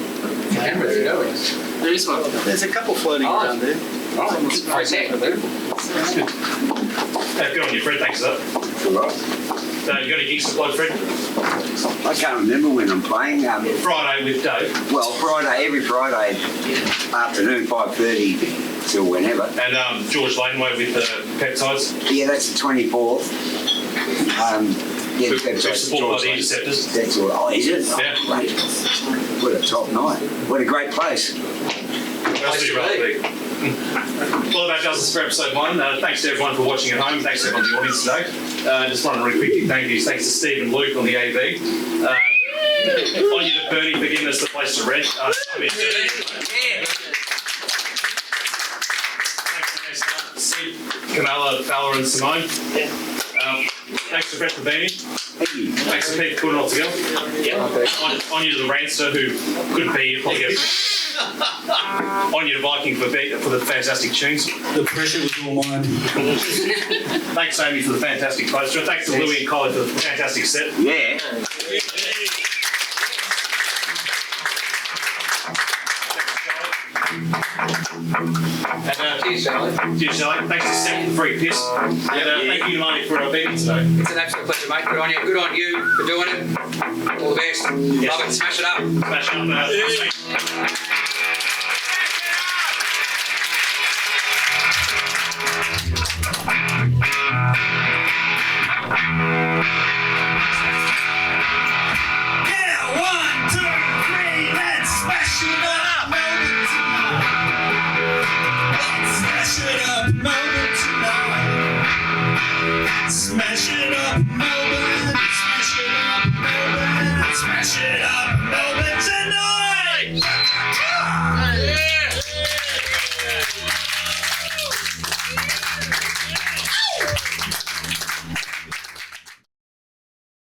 Camera there, don't we? There is one. There's a couple floating around there. Oh, right there. Good on you, Fred. Thanks for that. all right. You got any gigs to plug, Fred? I can't remember when I'm playing. Friday with Dave. Well, every Friday afternoon, 5:30 till whenever. And George Laneway with Peptides. Yeah, that's the 24th. Yeah, Supported by the Interceptors. That's all. Oh, is it? Yeah. Oh, great. What a top night. What a great place. Well, that does us for episode 1. Thanks to everyone for watching at home. Thanks to everyone in the audience today. Just want to really quickly thank you. Thanks to Steve and Luke on the AV. On you to Bernie for giving us the place to rent. Thanks to Sid, Kamala, Fowler and Simone. Thanks to Brett for being here. Thank you. Thanks to Pete for putting it all together. On you to the Ranster who couldn't be here. Probably on you to Viking for the fantastic tunes. The pressure was all mine. Thanks, Amy, for the fantastic poster. Thanks to Louie and Colin for the fantastic set. Yeah. And, Cheers, Charlie. cheers, Charlie. Thanks to Seth for the free piss. And thank you, Marty, for being here today. It's an absolute pleasure, mate. Good on you. Good on you for doing it. All the best. Love it. Smash it up. Smash up.